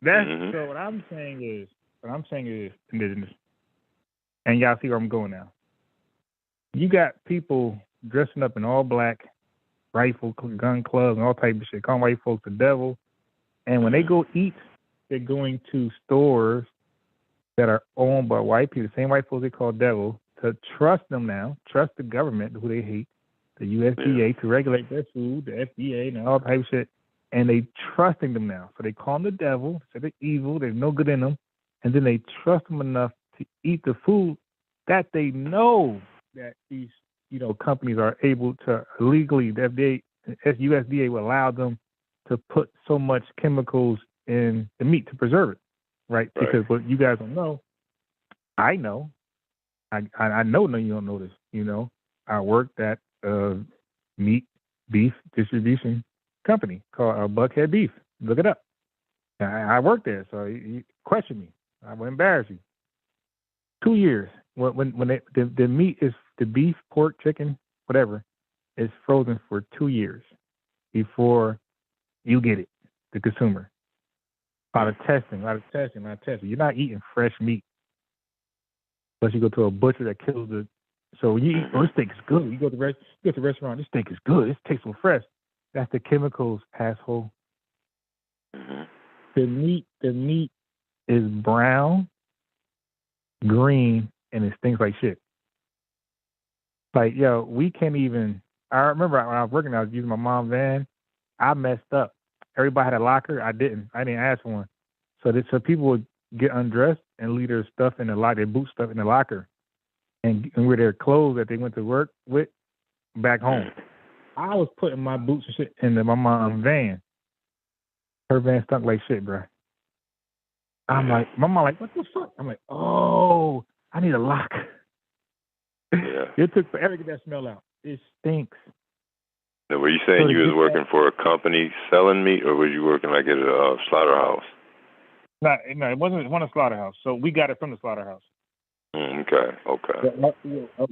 That's so what I'm saying is indigenous. And y'all see where I'm going now. You got people dressing up in all black, rifle, gun clubs, and all type of shit, calling white folks the devil. And when they go eat, they're going to stores that are owned by white people, the same white folks they call devil, to trust them now, trust the government, who they hate, the USDA, to regulate their food, the FDA, and all type of shit. And they trusting them now. So they call them the devil, say they're evil, there's no good in them. And then they trust them enough to eat the food that they know that these, companies are able to legally, the FDA, USDA will allow them to put so much chemicals in the meat to preserve it, right? Because what you guys don't know, I know. I know you don't know this. I worked at a meat beef distribution company called Buckhead Beef. Look it up. I worked there, so you question me. I will embarrass you. 2 years. When the meat is the beef, pork, chicken, whatever, is frozen for 2 years before you get it, the consumer. A lot of testing. You're not eating fresh meat unless you go to a butcher that kills the. So when you eat, this steak is good. You go to the restaurant, this steak is good. This tastes so fresh. That's the chemicals, asshole. The meat is brown, green, and it stinks like shit. Like, yo, we can't even. I remember when I was working, I was using my mom's van. I messed up. Everybody had a locker. I didn't ask for one. So people would get undressed and leave their stuff in the locker, their boot stuff in the locker, and wear their clothes that they went to work with back home. I was putting my boots and shit in my mom's van. Her van stunk like shit, bro. I'm like, my mom like, what the fuck? I'm like, oh, I need a locker. Yeah. It took forever to get that smell out. It stinks. Now, were you saying you was working for a company selling meat, or were you working like at a slaughterhouse? No, it wasn't a slaughterhouse. So we got it from the slaughterhouse. Okay.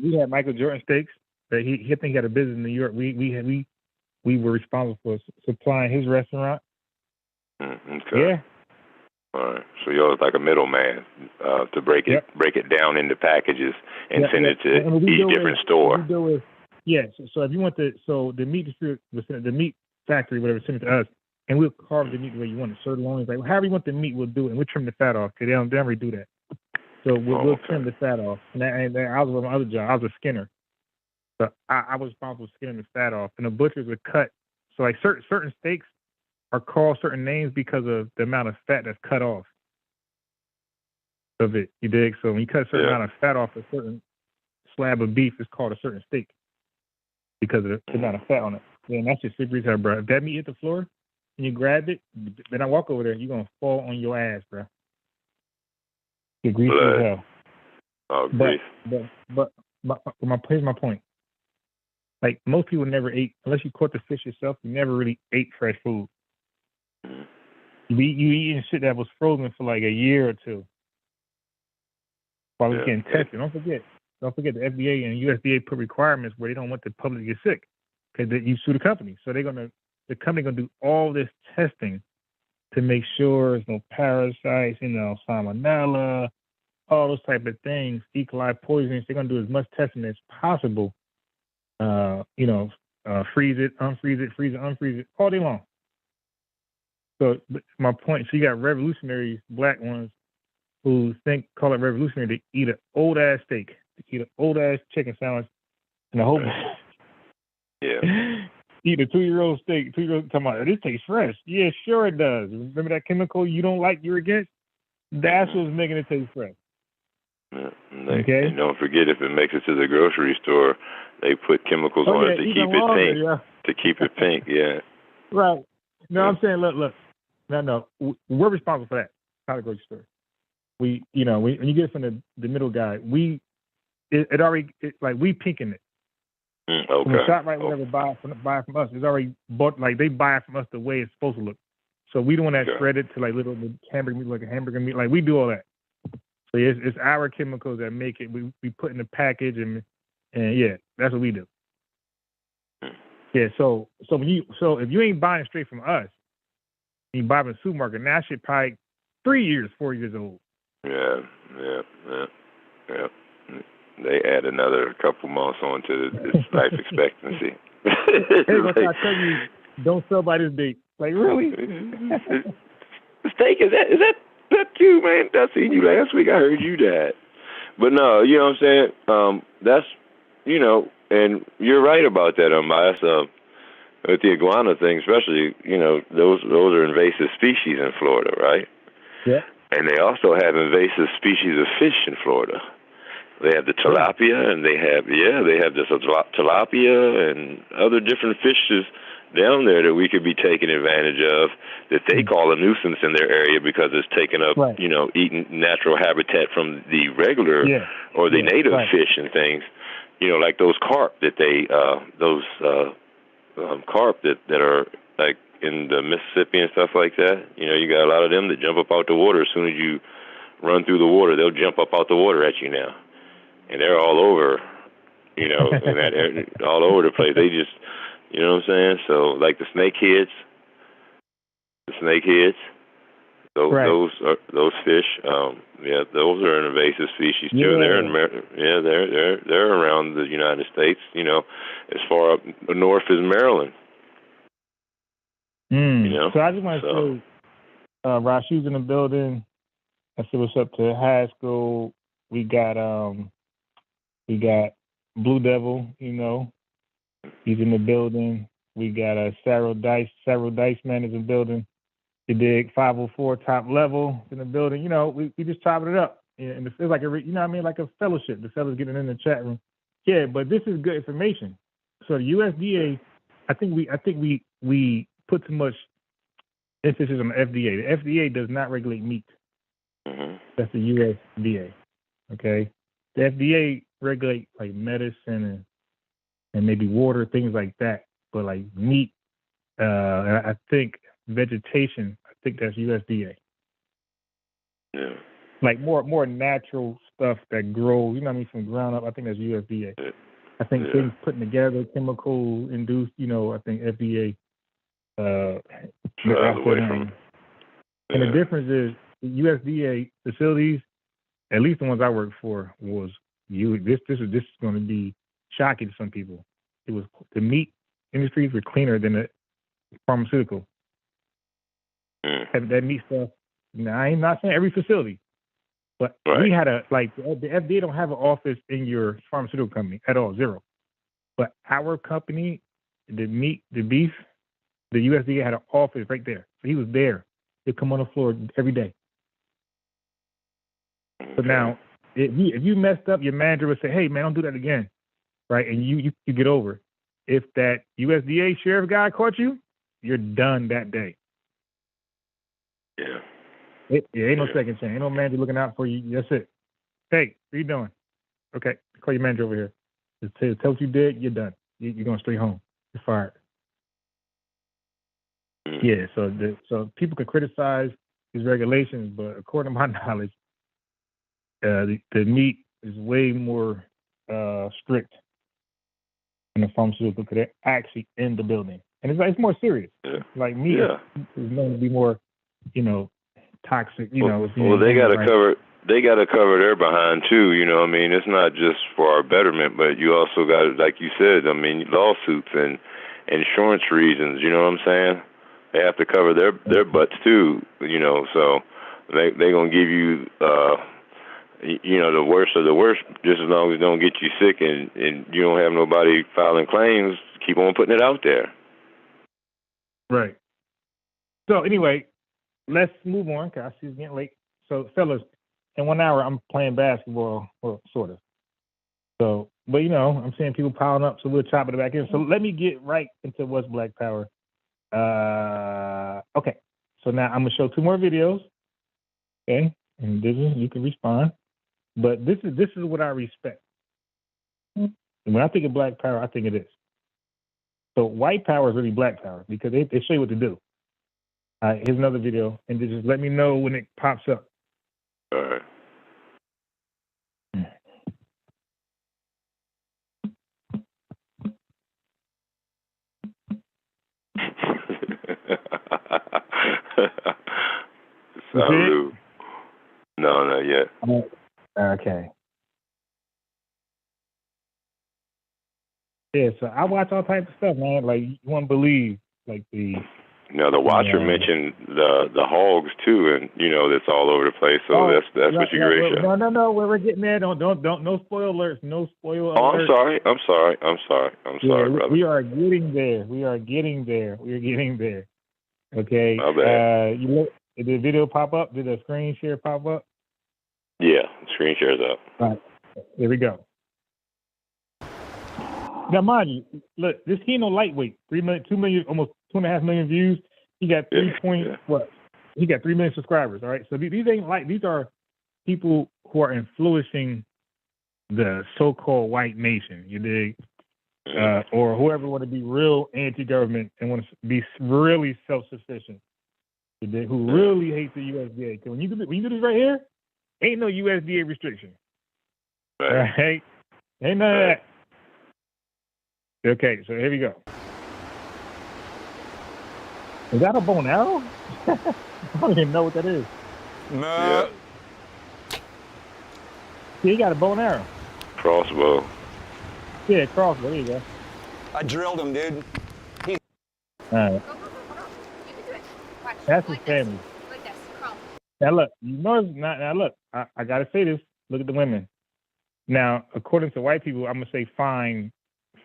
We had Michael Jordan steaks. That I think he had a business in New York. We were responsible for supplying his restaurant. Okay. Yeah. All right. So y'all was like a middleman to break it down into packages and send it to each different store. Yes. So if you want the meat distributor, the meat factory, whatever, send it to us, and we'll carve the meat the way you want it. Sirloin, like however you want the meat, we'll do it, and we'll trim the fat off. Cause they don't really do that. So we'll trim the fat off. And I was on my other job. I was a skinner. So I was responsible for skinning the fat off, and the butchers would cut. So like certain steaks are called certain names because of the amount of fat that's cut off of it. You dig? So when you cut a certain amount of fat off a certain slab of beef, it's called a certain steak because of the amount of fat on it. And that's just super easy, bro. If that meat hit the floor and you grab it, then I walk over there, you're gonna fall on your ass, bro. Get greasy as hell. Oh, grease. But here's my point. Like most people never ate, unless you caught the fish yourself, you never really ate fresh food. You eating shit that was frozen for like a year or two while it's getting tested. Don't forget the FDA and USDA put requirements where they don't want the public to get sick because you sue the company. So the company gonna do all this testing to make sure there's no parasites, salmonella, all those type of things, E. coli poisonings. They're gonna do as much testing as possible. Freeze it, unfreeze it, freeze it, unfreeze it, all day long. So my point, so you got revolutionaries, black ones, who call it revolutionary to eat an old ass steak, to eat an old ass chicken sandwich, and a whole eat a 2-year-old steak. 2-year-old talking about this tastes fresh. Yeah, sure it does. Remember that chemical you don't like, you're against? That's what's making it taste fresh. Yeah. And don't forget, if it makes it to the grocery store, they put chemicals on it to keep it pink. Yeah. To keep it pink, yeah. Right. No, I'm saying, look. No. We're responsible for that. Not the grocery store. When you get it from the middle guy, we pinking it. Okay. When the ShopRite whatever buy it from us, it's already bought. Like they buy it from us the way it's supposed to look. So we don't want that shredded to like little hamburger meat, like a hamburger meat. Like we do all that. So it's our chemicals that make it. We put in the package and that's what we do. Yeah. So if you ain't buying straight from us, you buy from the supermarket. Now shit probably 3 years, 4 years old. Yeah. They add another couple months onto its life expectancy. Hey, I tell you, don't sell by this date. Like really? Steak is that you, man? I seen you last week. I heard you that. But no, you know what I'm saying? That's and you're right about that, Unbiased. With the iguana thing, especially, those are invasive species in Florida, right? Yeah. And they also have invasive species of fish in Florida. They have the tilapia, and they have this tilapia and other different fishes down there that we could be taking advantage of that they call a nuisance in their area because it's taking up, eating natural habitat from the regular or the native fish and things, like those carp that carp that are like in the Mississippi and stuff like that, you know, you got a lot of them that jump up out the water as soon as you run through the water. They'll jump up out the water at you now, and they're all over, you know, in that area, all over the place. They just, you know what I'm saying? So like the snakeheads, Right. those fish, yeah, those are an invasive species too. Yeah. They're around the United States. You know, as far up north as Maryland. You know. So I just want to say, Rashi's in the building. I said what's up to Haskell. We got Blue Devil. You know, he's in the building. We got Sarah Dice. Sarah Dice man is in the building. You dig? 504 top level in the building. You know, we just chopping it up, and it's like you know what I mean, like a fellowship. The fellas getting in the chat room. Yeah, but this is good information. So the USDA, I think we put too much emphasis on the FDA. The FDA does not regulate meat. Mm-hmm. That's the USDA. Okay, the FDA regulate like medicine and maybe water, things like that. But like meat, and I think vegetation, I think that's USDA. Yeah. Like more natural stuff that grows, you know what I mean, from ground up. I think that's USDA. Yeah. I think things putting together, chemical induced, you know, I think FDA. Away from. And the difference is the USDA facilities, at least the ones I worked for, was this is going to be shocking to some people. It was the meat industries were cleaner than the pharmaceutical. That meat stuff. Now, I'm not saying every facility, but we had the FDA don't have an office in your pharmaceutical company at all, zero. But our company, the beef, the USDA had an office right there. So he was there. He'd come on the floor every day. So now, if you messed up, your manager would say, "Hey, man, don't do that again," right? And you get over it. If that USDA sheriff guy caught you, you're done that day. Yeah. Ain't no second chance. Ain't no manager looking out for you. That's it. Hey, what you doing? Okay, call your manager over here. Just tell what you did. You're done. You're going straight home. You're fired. Yeah. So people can criticize these regulations, but according to my knowledge, the meat is way more strict than the pharmaceutical because they're actually in the building, and it's more serious. Yeah. Like meat is known to be more, you know, toxic. You know. Well, they got to cover. They got to cover their behind too. You know, I mean, it's not just for our betterment, but you also got, like you said, I mean, lawsuits and insurance reasons. You know what I'm saying? They have to cover their butts too. You know, so they gonna give you, you know, the worst of the worst, just as long as they don't get you sick and you don't have nobody filing claims. Keep on putting it out there. Right. So anyway, let's move on because I see it's getting late. So fellas, in 1 hour I'm playing basketball, well, sort of. So, but you know, I'm seeing people piling up, so we'll chop it back in. So let me get right into what's Black Power. Okay. So now I'm gonna show 2 more videos. Okay, and this is, you can respond. But this is what I respect. And when I think of Black Power, I think of this. So white power is really Black Power because they show you what to do. All right, here's another video, and just let me know when it pops up. All right. Sound rude. No, not yet. Okay. Yeah, so I watch all types of stuff, man. Like you won't believe, like the. Now the watcher mentioned the hogs too, and you know that's all over the place. So that's what you're going to show. No. We're getting there. Don't. No spoiler alerts. No spoiler alerts. Oh, I'm sorry, brother. We are getting there. We are getting there. Okay. My bad. Did the video pop up? Did the screen share pop up? Yeah, screen share's up. All right. There we go. Now, mind you, look, this he no lightweight. 3 million, 2 million, almost 2.5 million views. He got 3 He got 3 million subscribers. All right, so these ain't like, these are people who are influencing the so-called white nation. You dig? or whoever want to be real anti-government and want to be really self-sufficient, who really hate the USDA. Because when you do this right here, ain't no USDA restriction. Right? Ain't none of that. Okay, so here we go. Is that a bow and arrow? I don't even know what that is. Yeah. Yeah, you got a bow and arrow. Crossbow. Yeah, crossbow. There you go. I drilled him, dude. All right. You can do it. Watch. That's his Like family. This. Like this. Crawl. Now look, you know, now look, I gotta say this. Look at the women. Now, according to white people, I'm gonna say fine.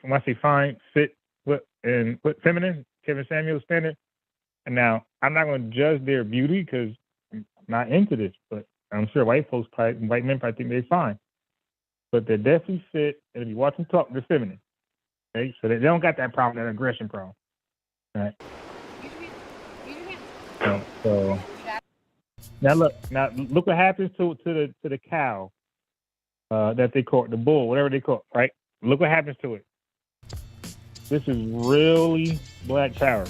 When I say fine, fit, put feminine, Kevin Samuels standard. And now, I'm not gonna judge their beauty because I'm not into this, but I'm sure white men probably think they're fine. But they're definitely fit, and if you watch them talk, they're feminine. Okay, so they don't got that problem, that aggression problem. All right. Use your hands. So now look what happens to the cow that they caught, the bull, whatever they caught, right? Look what happens to it. This is really black power.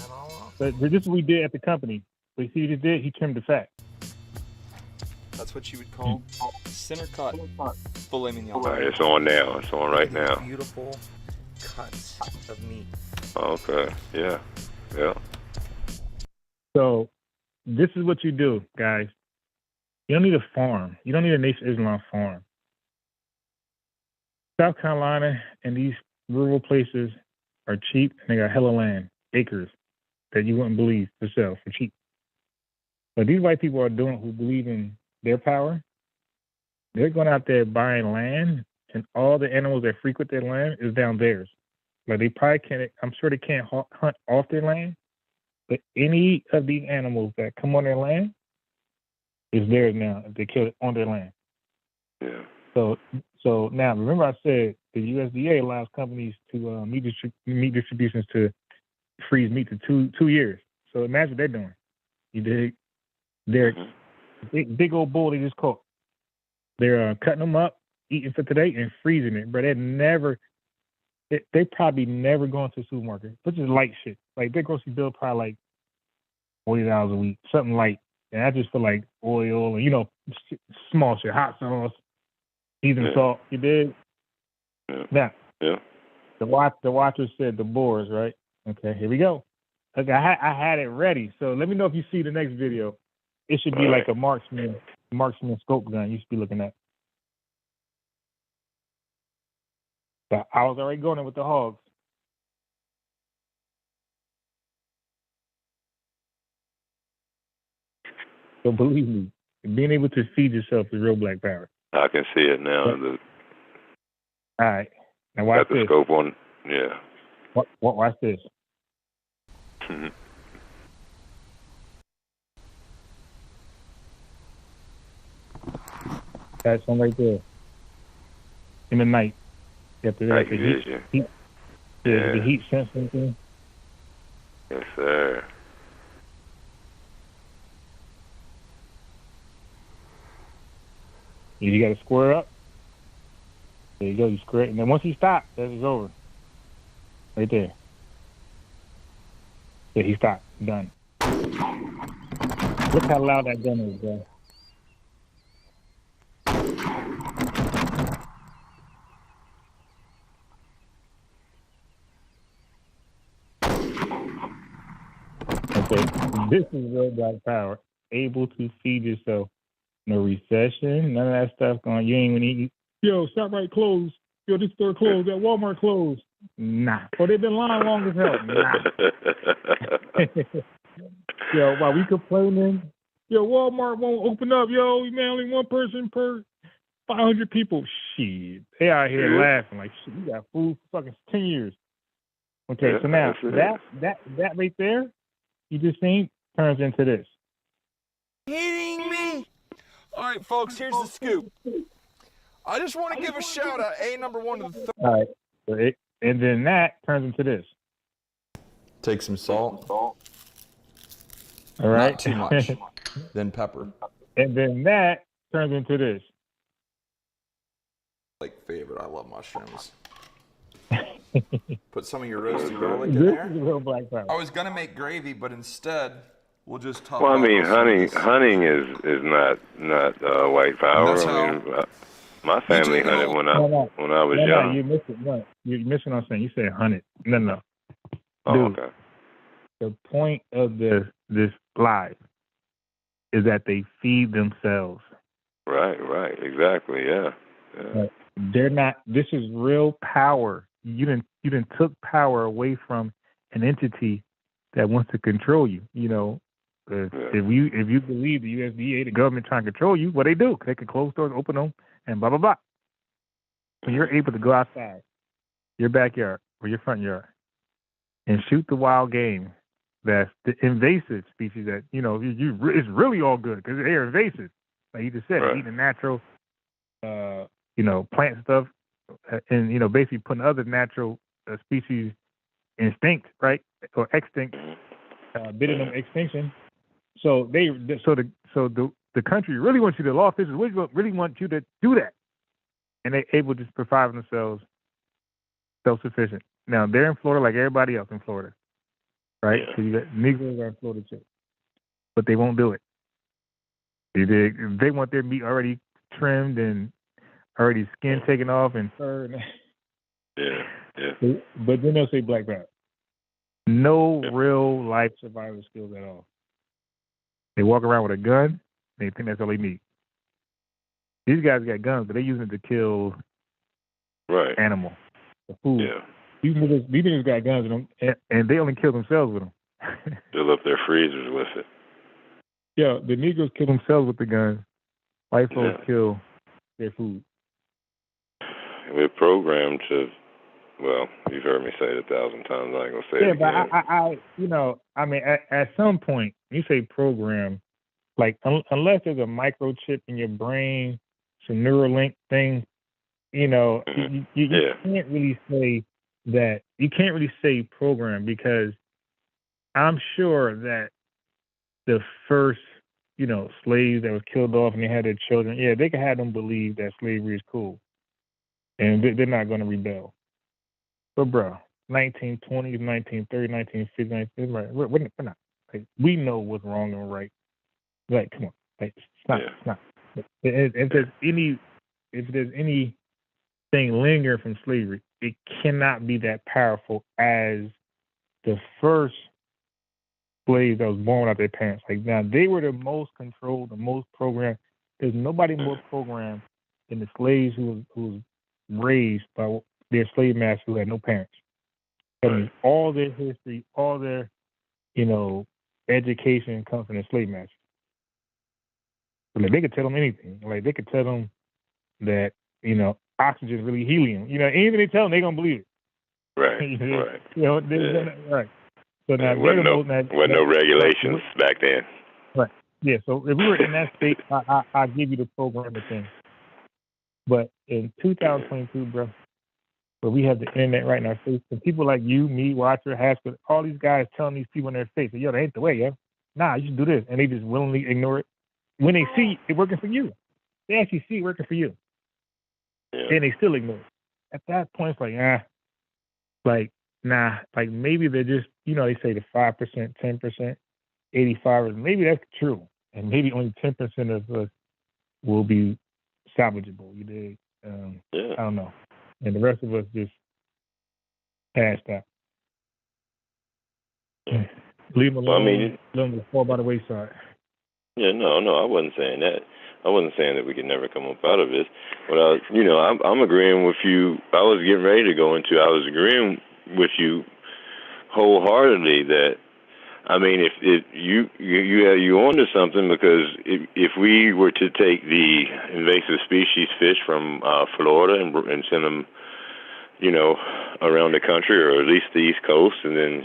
But this is what we did at the company. But you see what he did? He trimmed the fat. That's what you would call center cut filet mignon. All right, it's on now. It's on right now. Beautiful cuts of meat. Okay. Yeah. Yeah. So this is what you do, guys. You don't need a farm. You don't need a Nation Islam farm. South Carolina and these rural places are cheap, and they got hella land, acres, that you wouldn't believe to sell for cheap. But these white people are doing who believe in their power. They're going out there buying land, and all the animals that frequent their land is down theirs. Like they probably can't. I'm sure they can't hunt off their land, but any of these animals that come on their land is theirs now if they kill it on their land. Yeah. So now remember I said the USDA allows companies to meat distributions to freeze meat to 2 years. So imagine what they're doing. You dig? They're big old bull they just caught. They're cutting them up, eating for today, and freezing it. But they probably never going to the supermarket. Which is light shit. Like their grocery bill probably like $40 a week, something light. And I just feel like oil and small shit, hot sauce, seasoned salt. You dig? Yeah. Now, yeah. The watcher said the boars, right? Okay, here we go. Okay, I had it ready. So let me know if you see the next video. It should be like a marksman scope gun you should be looking at. But I was already going in with the hogs. So believe me, being able to feed yourself is real black power. I can see it now. All right. Now watch got the this. scope on. Yeah. Watch this. That's one right there. In the night. You have to Night vision. The heat sensing thing. Yes, sir. You got to square up. There you go. You square it. And then once you stop, that is over. Right there. Yeah, he stopped. Done. Look how loud that gun is, bro. Okay, this is real black power. Able to feed yourself. No recession, none of that stuff going. You ain't even eat. Yo, ShopRite closed. Yo, this store closed. That Walmart closed. Nah. Oh, they've been lying long as hell. Nah. Yo, while we complaining, yo, Walmart won't open up. Yo, man, only one person per 500 people. Shit. They out here laughing like, shit, we got food for fucking 10 years. Okay, so now that right there, you just seen, turns into this. Hitting me. All right, folks, here's the scoop. I just want to give a shout out, number one to the All right, and then that turns into this. Take some salt. All right. Not too much. Then pepper. And then that turns into this. Like favorite. I love mushrooms. Put some of your roasted garlic in This there. is real black power. I was gonna make gravy, but instead we'll just top. Well, I off mean, with some of this. hunting is not white power. That's I mean, my family take it hunted all- when I No, was no, young. you're missing. No, you're missing what I'm saying. You said hunted. No. Oh, Dude, okay. the point of this live is that they feed themselves. Right, exactly, yeah. Right. They're not. This is real power. You didn't took power away from an entity that wants to control you. You know, if you believe the USDA, the government trying to control you, what they do? They can close doors, open them, and blah blah blah. So you're able to go outside, your backyard or your front yard, and shoot the wild game. That's the invasive species that it's really all good because they're invasive. Like you just said, Right. eating natural, plant stuff, and basically putting other natural species extinct, right, or extinct, bidding them extinction. So the country really wants you to, law officials really want you to do that, and they're able to provide themselves self-sufficient. Now they're in Florida like everybody else in Florida, right? Yeah. So you got Negroes are in Florida too, but they won't do it. They want their meat already trimmed and already skin taken off and fur. And Yeah. But then they'll say black power. No real life survival skills at all. They walk around with a gun. They think that's all they need. These guys got guns, but they're using it to kill animal, for food. Yeah. These niggas got guns with them, and they only kill themselves with them. Fill up their freezers with it. Yeah, the Negroes kill themselves with the guns. White folks kill their food. We're programmed to. Well, you've heard me say it 1,000 times. I ain't gonna say it again. But at some point, you say program, like unless there's a microchip in your brain, some Neuralink thing, you can't really say that. You can't really say program because I'm sure that the first, slaves that was killed off and they had their children, they can have them believe that slavery is cool, and they're not going to rebel. But bro, 1920s, 1930s, 1950s, we're not. Like, we know what's wrong and right. Like, come on, like, it's not. It's not. If there's anything lingering from slavery, it cannot be that powerful as the first slaves that was born without their parents. Like, now they were the most controlled, the most programmed. There's nobody more programmed than the slaves who was raised by their slave masters who had no parents. I mean, all their history, all their, education comes from their slave masters. So, like, they could tell them anything. Like, they could tell them that, oxygen is really helium. Anything they tell them, they're going to believe it. Right. Right. So now, with no regulations back then. Right. Yeah. So if we were in that state, I'll give you the programming thing. But in 2022, bro, where we have the internet right in our face, and people like you, me, Watcher, Haskell, all these guys telling these people in their face, yo, that ain't the way, yo. Nah, you should do this. And they just willingly ignore it. When they see it working for you, they actually see it working for you. Yeah. And they still ignore it. At that point, it's like, like maybe they're just, they say the 5%, 10%, 85%, maybe that's true. And maybe only 10% of us will be salvageable. You dig? I don't know. And the rest of us just passed out. Leave them alone. Let them fall by the wayside. Yeah, no, I wasn't saying that. I wasn't saying that we could never come up out of this. But I'm agreeing with you. I was getting ready to go into. I was agreeing with you wholeheartedly that. I mean, if you onto something, because if we were to take the invasive species fish from Florida and send them, around the country, or at least the East Coast, and then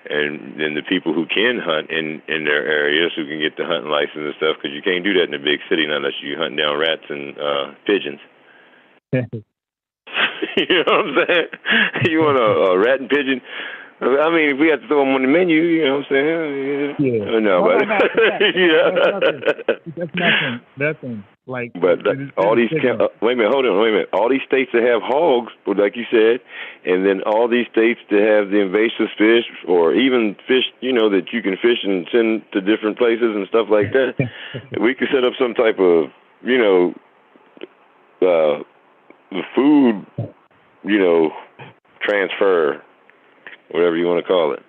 and then the people who can hunt in their areas, who can get the hunting license and stuff, because you can't do that in a big city unless you hunt down rats and pigeons. You know what I'm saying? You want a rat and pigeon? I mean, if we have to throw them on the menu, you know what I'm saying? Yeah. No, but That's nothing. Like, but all these wait a minute, hold on, wait a minute. All these states that have hogs, like you said, and then all these states that have the invasive fish, or even fish, you know, that you can fish and send to different places and stuff like that. We could set up some type of, you know, food, you know, transfer, whatever you want to call it.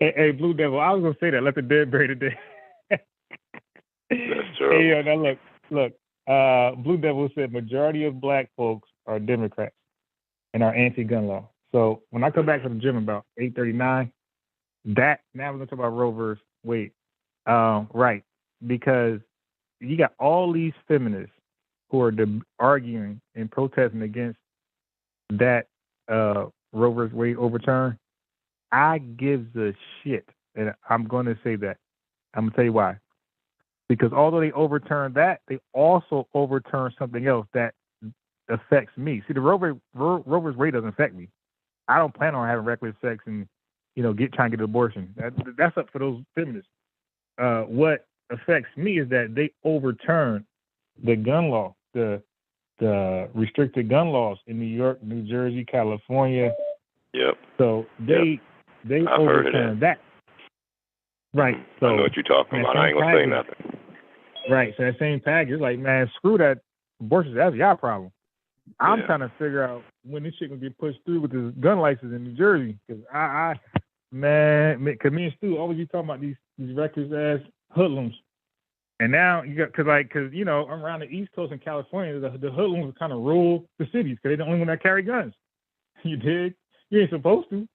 Hey, Blue Devil, I was gonna say that. Let the dead bury the dead. That's terrible. Hey, now look. Blue Devil said majority of black folks are Democrats and are anti-gun law. So when I come back to the gym about 8:39, now we're gonna talk about Roe versus Wade. Right, because you got all these feminists who are arguing and protesting against that Roe versus Wade overturn. I gives a shit, and I'm going to say that. I'm going to tell you why. Because although they overturned that, they also overturned something else that affects me. See, the Roe versus Wade doesn't affect me. I don't plan on having reckless sex and, you know, trying to get an abortion. That's up for those feminists. What affects me is that they overturned the gun law, the restricted gun laws in New York, New Jersey, California. Yep. So they overturned that. Right. So I know what you're talking about. I ain't gonna say nothing. Right. So that same package, it's like, man, screw that abortion. That's y'all problem. I'm trying to figure out when this shit gonna get pushed through with this gun license in New Jersey. Because because me and Stu always be talking about these reckless ass hoodlums. And now you got, because you know, around the East Coast in California, the hoodlums kind of rule the cities because they're the only one that carry guns. You dig? You ain't supposed to,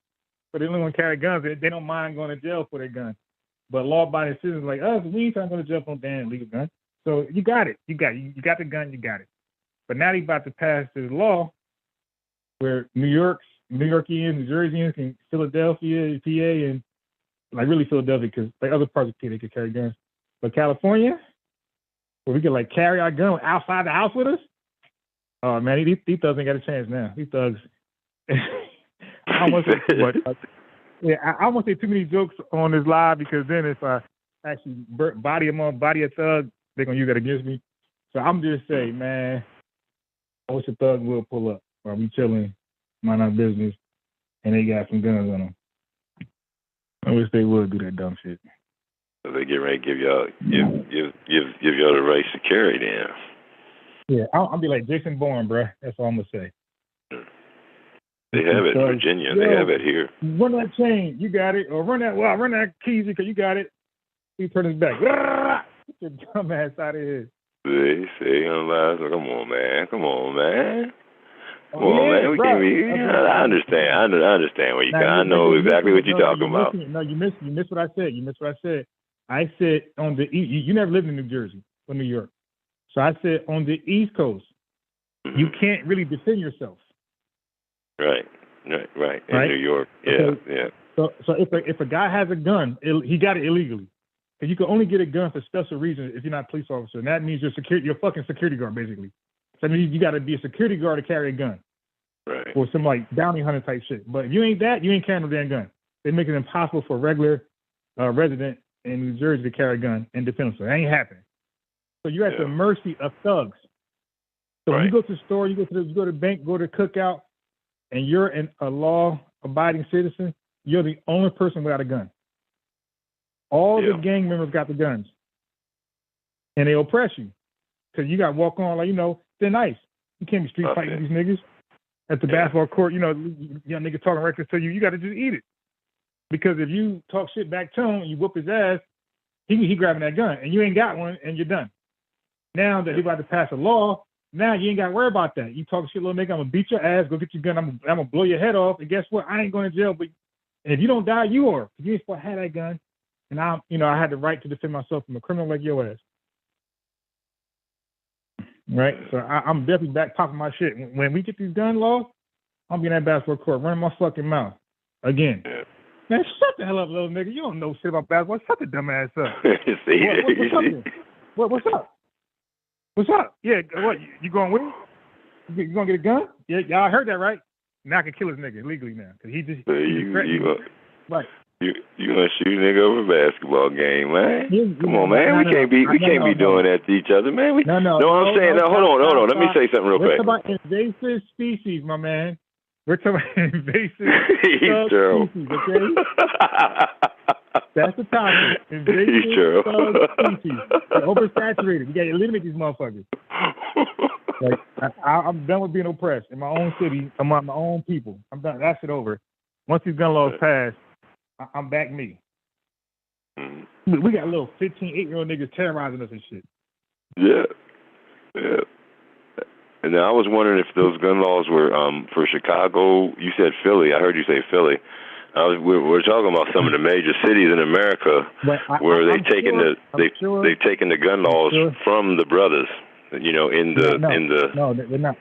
but they only want to carry guns. They don't mind going to jail for their gun. But law-abiding citizens like us, we ain't trying to go to jail for no damn legal gun. So you got it. You got the gun. You got it. But now they about to pass this law where New Yorkians, New Jerseyans, and Philadelphia, PA, and like really Philadelphia, because like other parts of PA they could carry guns. But California, where we could like carry our gun outside the house with us. Oh man, these thugs ain't got a chance now. These thugs. I won't say too much. I won't say too many jokes on this live because then if I actually body a thug, they're gonna use that against me. So I'm just saying, man, I wish a thug will pull up while we chilling, mind our business, and they got some guns on them. I wish they would do that dumb shit. So they get ready to give y'all the right security then. Yeah, I'll be like Jason Bourne, bruh. That's all I'm gonna say. They have it in Virginia. They have it here. Run that chain, you got it. Or run that keys because you got it. He turn his back. Get your dumb ass out of here. They say come on, man. Come on, man. I understand. I understand where you got. I know exactly what you're talking about. No, you missed what I said. I said on the you never lived in New Jersey or New York. So I said on the East Coast, you can't really defend yourself. Right. In New York, yeah. So if a guy has a gun, he got it illegally. Because you can only get a gun for special reasons if you're not a police officer, and that means you're a fucking security guard, basically. So that means you got to be a security guard to carry a gun, right? Or some like bounty hunter type shit. But if you ain't that, you ain't carrying no damn gun. They make it impossible for a regular resident in New Jersey to carry a gun and defend themselves. That ain't happening. So you're at the mercy of thugs. So when you go to the store, you go to the bank, go to the cookout, and you're a law-abiding citizen, you're the only person without a gun. All the gang members got the guns. And they oppress you. Because you got to walk on, like, you know, thin ice. You can't be street fighting these niggas. At the basketball court, you know, young niggas talking reckless to you, you got to just eat it. Because if you talk shit back to him and you whoop his ass, he grabbing that gun. And you ain't got one, and you're done. Now that he about to pass a law, now you ain't got to worry about that. You talk shit, little nigga, I'm going to beat your ass, go get your gun, I'm going to blow your head off, and guess what? I ain't going to jail, but if you don't die, you are. You ain't supposed to have that gun. And I had the right to defend myself from a criminal like your ass. Right? So I'm definitely back talking my shit. When we get these gun laws, I'm be in that basketball court running my fucking mouth. Again. Yeah. Man, shut the hell up, little nigga. You don't know shit about basketball. Shut the dumb ass up. What's up? What's up? Yeah, what? You going with me? You gonna get a gun? Yeah, y'all heard that, right? Now I can kill his nigga legally now because he just So he just threatened me. Right. You gonna shoot a nigga over a basketball game, man? Come on, man. No, we can't be doing that to each other, man. No, I'm saying. Now, hold on. Let me say something real We're quick. talking about invasive species, my man. We're talking about invasive He's terrible. species, okay? That's the topic. Invasive He's terrible. species. They're oversaturated. We gotta eliminate these motherfuckers. Like I'm done with being oppressed in my own city among my own people. I'm done. That shit over. Once these gun laws pass, I'm back me. We got little 15, 8-year-old niggas terrorizing us and shit. Yeah. And then I was wondering if those gun laws were for Chicago. You said Philly. I heard you say Philly. We're talking about some of the major cities in America where they've taken the gun laws from the brothers. You know, No, they're not.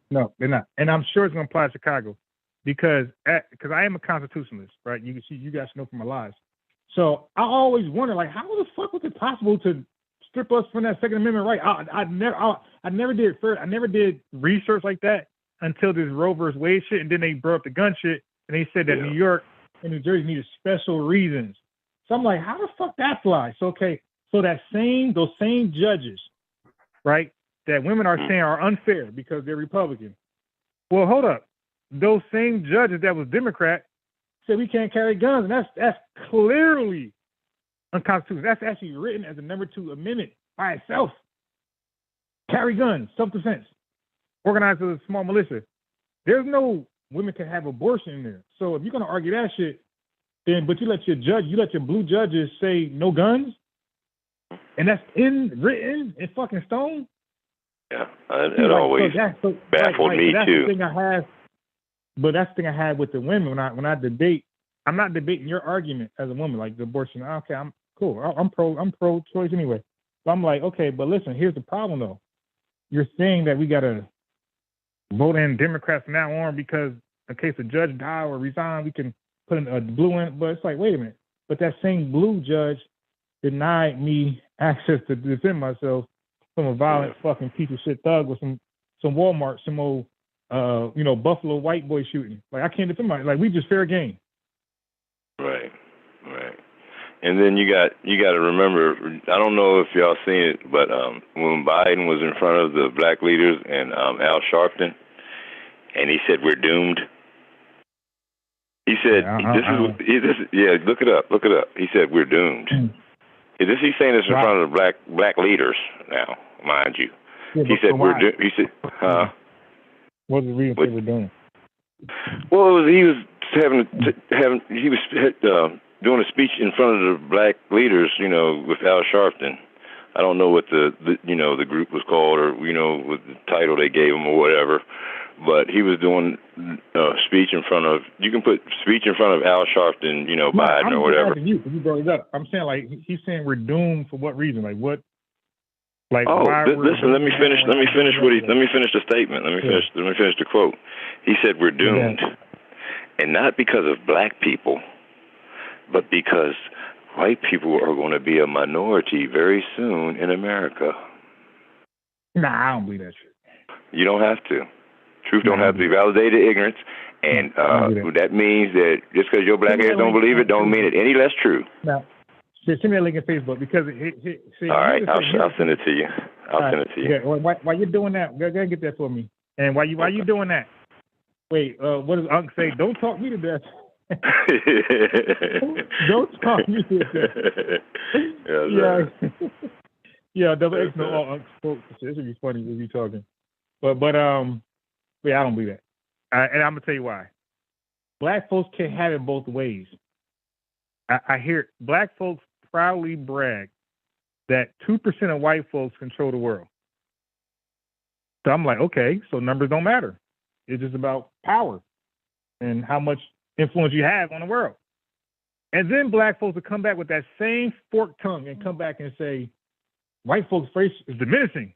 No, they're not. And I'm sure it's gonna apply to Chicago because I am a constitutionalist, right? You can see, you guys know from my lives. So I always wonder, like, how the fuck was it possible to strip us from that Second Amendment right? I never did research like that until this Roe versus Wade shit, and then they brought up the gun shit, and they said that New York and New Jersey needed special reasons. So I'm like, how the fuck that fly? So those same judges, right, that women are saying are unfair because they're Republican. Well, hold up, those same judges that was Democrat said we can't carry guns, and that's clearly unconstitutional. That's actually written as a number 2 amendment by itself. Carry guns, self-defense, organized as a small militia. There's no women can have abortion in there. So if you're gonna argue that shit, then but you let your blue judges say no guns, and that's written in fucking stone. Yeah, it always baffled me that's too. The thing I have, but that's the thing I have with the women when I debate. I'm not debating your argument as a woman, like the abortion. Okay, I'm cool. I'm pro-choice anyway. But I'm like, okay, but listen, here's the problem though. You're saying that we gotta vote in Democrats from now on because in case a judge die or resign, we can put in a blue in. But it's like, wait a minute. But that same blue judge denied me access to defend myself from a violent fucking piece of shit thug with some Walmart, some old Buffalo white boy shooting. Like I can't defend myself. Like we just fair game. Right. And then you got to remember, I don't know if y'all seen it, but when Biden was in front of the black leaders and Al Sharpton, and he said we're doomed. He said look it up. He said we're doomed. He's saying this in front of the black leaders now, mind you. Yeah, he said we're doomed. He said, What was the reason they were doing? Well, he was doing a speech in front of the black leaders, with Al Sharpton. I don't know what the group was called or, what the title they gave him or whatever. But he was doing a speech in front of, you can put speech in front of Al Sharpton, Biden or whatever. You brought it up. I'm saying, like, he's saying we're doomed for what reason? Like, what? Like, listen, let me finish the statement. Let me finish the quote. He said we're doomed. Yeah. And not because of black people, but because white people are going to be a minority very soon in America. Nah, I don't believe that shit. You don't have to. Truth don't have to be validated ignorance, and that means that just because your black ass don't believe it, don't mean it any less true. Now, send me a link on Facebook because all right, I'll send it to you. Send it to you. Yeah, while you're doing that, go ahead and get that for me. And while you doing that, wait, what does Unc say? Don't talk me to death. Don't talk me to death. Yeah, double X no all Unc spoke. This would be funny if you talking. But I don't believe that. And I'm gonna tell you why. Black folks can't have it both ways. I hear black folks proudly brag that 2% of white folks control the world. So I'm like, okay, so numbers don't matter. It's just about power and how much influence you have on the world. And then black folks will come back with that same forked tongue and come back and say, white folks' face is diminishing.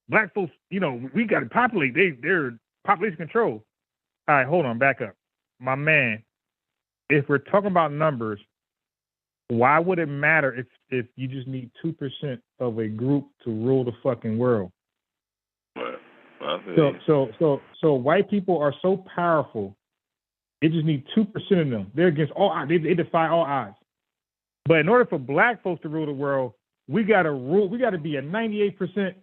Black folks, we got to populate. They're population control. All right, hold on, back up. My man, if we're talking about numbers, why would it matter if you just need 2% of a group to rule the fucking world? So white people are so powerful It just needs 2% of them. They're against all odds. They defy all odds. But in order for black folks to rule the world, we got to rule. We got to be a 98%,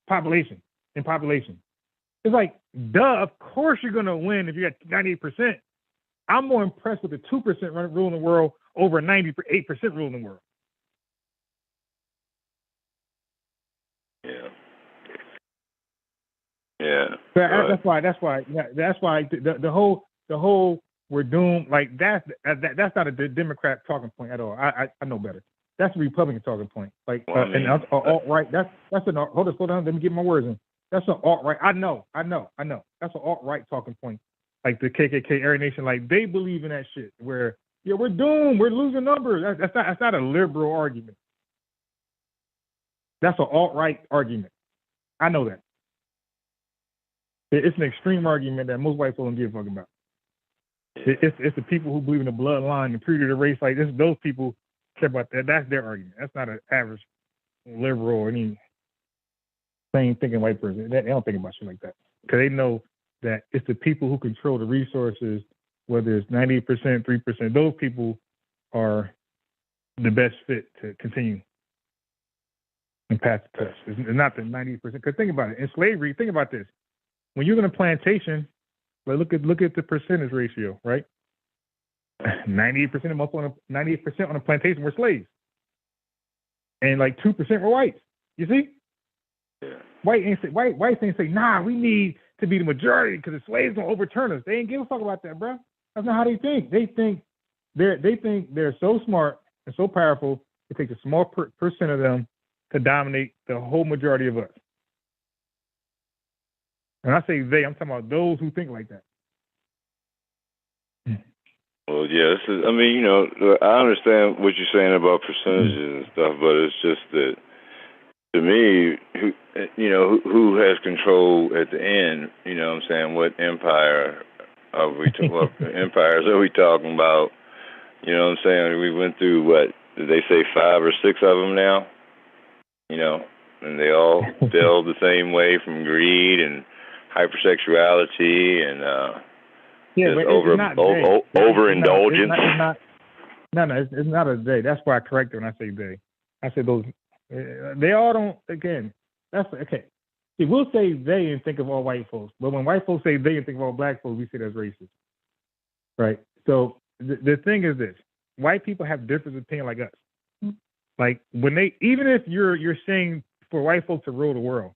population. It's like, duh, of course you're going to win if you got 98%. I'm more impressed with the 2% ruling the world over 98% ruling the world. Yeah. Yeah. That's why the whole we're doomed, like that's not a Democrat talking point at all. I know better. That's a Republican talking point. Like and alt-right, that's an hold on, let me get my words in. That's an alt-right. I know. That's an alt-right talking point. Like the KKK, Aryan Nation, like they believe in that shit where we're doomed, we're losing numbers. That's not a liberal argument. That's an alt-right argument. I know that. It's an extreme argument that most white people don't give a fuck about. It's the people who believe in the bloodline, the purity of the race. Like those people care about that. That's their argument. That's not an average liberal or any same thinking white person. They don't think about shit like that because they know that it's the people who control the resources, whether it's 98%, 3%. Those people are the best fit to continue and pass the test. It's not the 90%. Because think about it. In slavery, think about this. When you're in a plantation, like look at the percentage ratio, right? 98% on a plantation were slaves, and like 2% were whites. You see? Yeah. Whites ain't say, nah, we need to be the majority because the slaves gonna overturn us. They ain't give a fuck about that, bro. That's not how they think. They think they're so smart and so powerful. It takes a small percent of them to dominate the whole majority of us. And I say they, I'm talking about those who think like that. Well, yeah, I understand what you're saying about percentages and stuff, but it's just that to me, who has control at the end? You know what I'm saying? What empire are we? What empires are we talking about? You know what I'm saying? We went through what did they say 5 or 6 of them now? And they all failed the same way from greed and hypersexuality and overindulgence. It's not a they. That's why I correct it when I say they. I say those. They all don't. Again, that's okay. See, we'll say they and think of all white folks, but when white folks say they and think of all black folks, we say that's racist, right? So the thing is this: white people have different opinion like us. Like when even if you're saying for white folks to rule the world.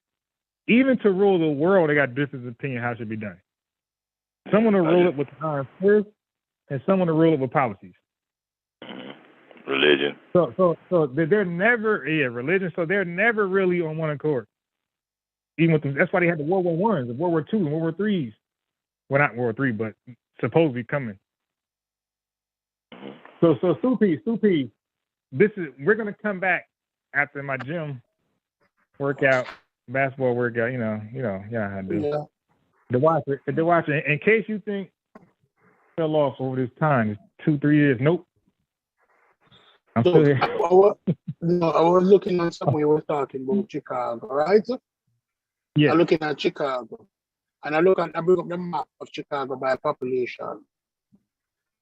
Even to rule the world, they got different opinion how it should be done. Someone will rule it with iron fist, and someone will rule it with policies. Religion. So they're never religion. So they're never really on one accord. Even with them, that's why they had the World War I's, the World War II, and World War III's. Well, not World War III, but supposedly coming. So Stu P, we're gonna come back after my gym workout. Basketball workout, you know how to do. Yeah. The watcher. In case you think fell off over this time, 2-3 years. Nope. I'm still here. I was looking at something you were talking about Chicago, right? Yeah. I'm looking at Chicago, and I bring up the map of Chicago by population,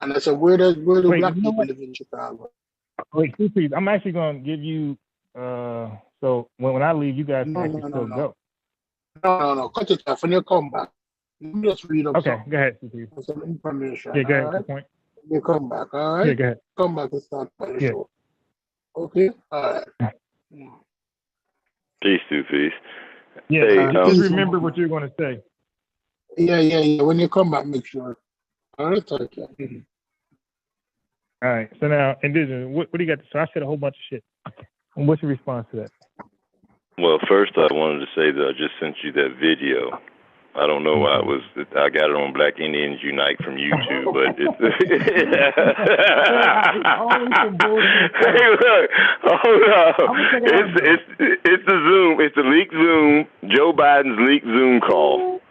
and I said, where do black people live in Chicago? Wait, please. I'm actually going to give you. So when I leave, you guys can still go. No. Cut it off when you come back. You just read up. Okay, go ahead, CP. Some information. Yeah, go ahead. Right? Good point. You come back, all right? Yeah, go ahead. Come back and start the show. Okay? All right. Peace. Yeah, hey, just remember what you're going to say. Yeah. When you come back, make sure. All right, okay. All right. So now, Indigenous, what do you got? So I said a whole bunch of shit. And what's your response to that? Well, first I wanted to say that I just sent you that video. I don't know why I got it on Black Indians Unite from YouTube, but it's hey, look, hold on. It's the Zoom. It's the leaked Zoom. Joe Biden's leaked Zoom call.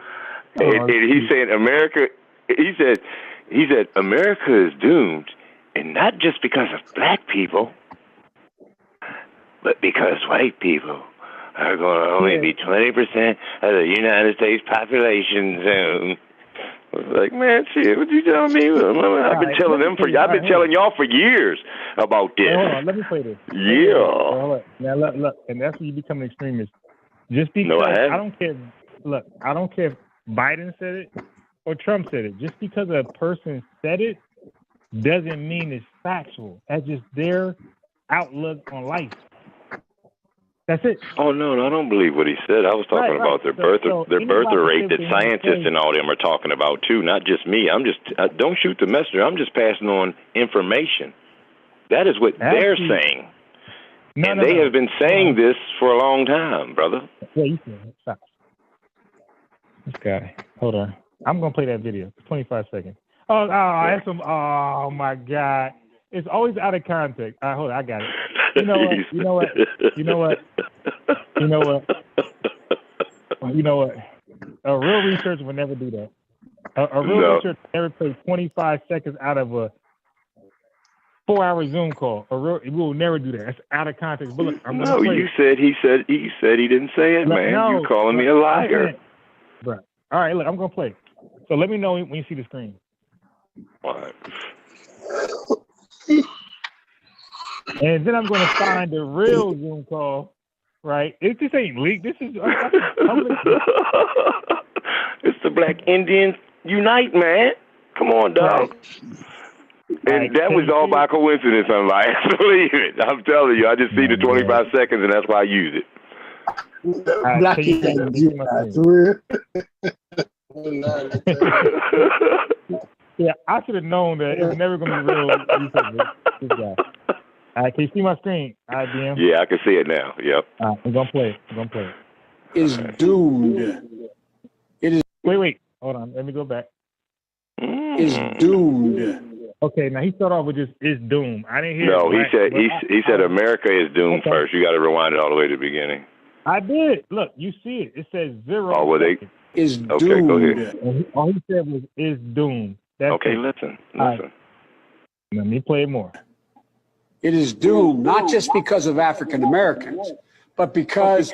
And he said America. He said America is doomed, and not just because of black people, but because white people are going to only be 20% of the United States population soon. Like, man, shit, what you telling me? I've been telling them for. I've been telling y'all for years about this. Hold on, let me play this. Yeah. Hold on. Now look, and that's when you become an extremist. Just because No, I haven't. I don't care. Look, I don't care if Biden said it or Trump said it. Just because a person said it doesn't mean it's factual. That's just their outlook on life. That's it. Oh no, I don't believe what he said. I was talking about their birth rate that scientists and all them are talking about too, not just me. Don't shoot the messenger. I'm just passing on information. That is what they're saying. They have been saying this for a long time, brother. Yeah, you can stop. This guy. Hold on. I'm gonna play that video. 25 seconds. That's some. Oh my God! It's always out of context. Hold on, I got it. You know what? A real researcher would never do that. A real researcher never play 25 seconds out of a 4-hour Zoom call. We will never do that. That's out of context. But look, he said he didn't say it, man. You calling me a liar? Right. All right, look, I'm gonna play. So let me know when you see the screen. All right. And then I'm going to find the real Zoom call, right? This ain't leaked. This is public. It's the Black Indians Unite, man. Come on, dog. Right. And that was all by coincidence, I'm like, believe it. I'm telling you, I just see the 25 seconds, and that's why I use it. Black Indians Unite. Yeah, I should have known that it was never going to be real. This guy. All right, can you see my screen? All right, DM? Yeah, I can see it now. Yep. All right, I'm going to play it. Is doomed. It is. Wait. Hold on. Let me go back. Is doomed. Okay, now he started off with just is doomed. I didn't hear. No, he said America is doomed first. You got to rewind it all the way to the beginning. I did. Look, you see it. It says 0. Oh, well, is doomed. Okay, go ahead. All he said was is doomed. That's okay, it. listen. Right. Let me play more. It is doomed, not just because of African Americans, but because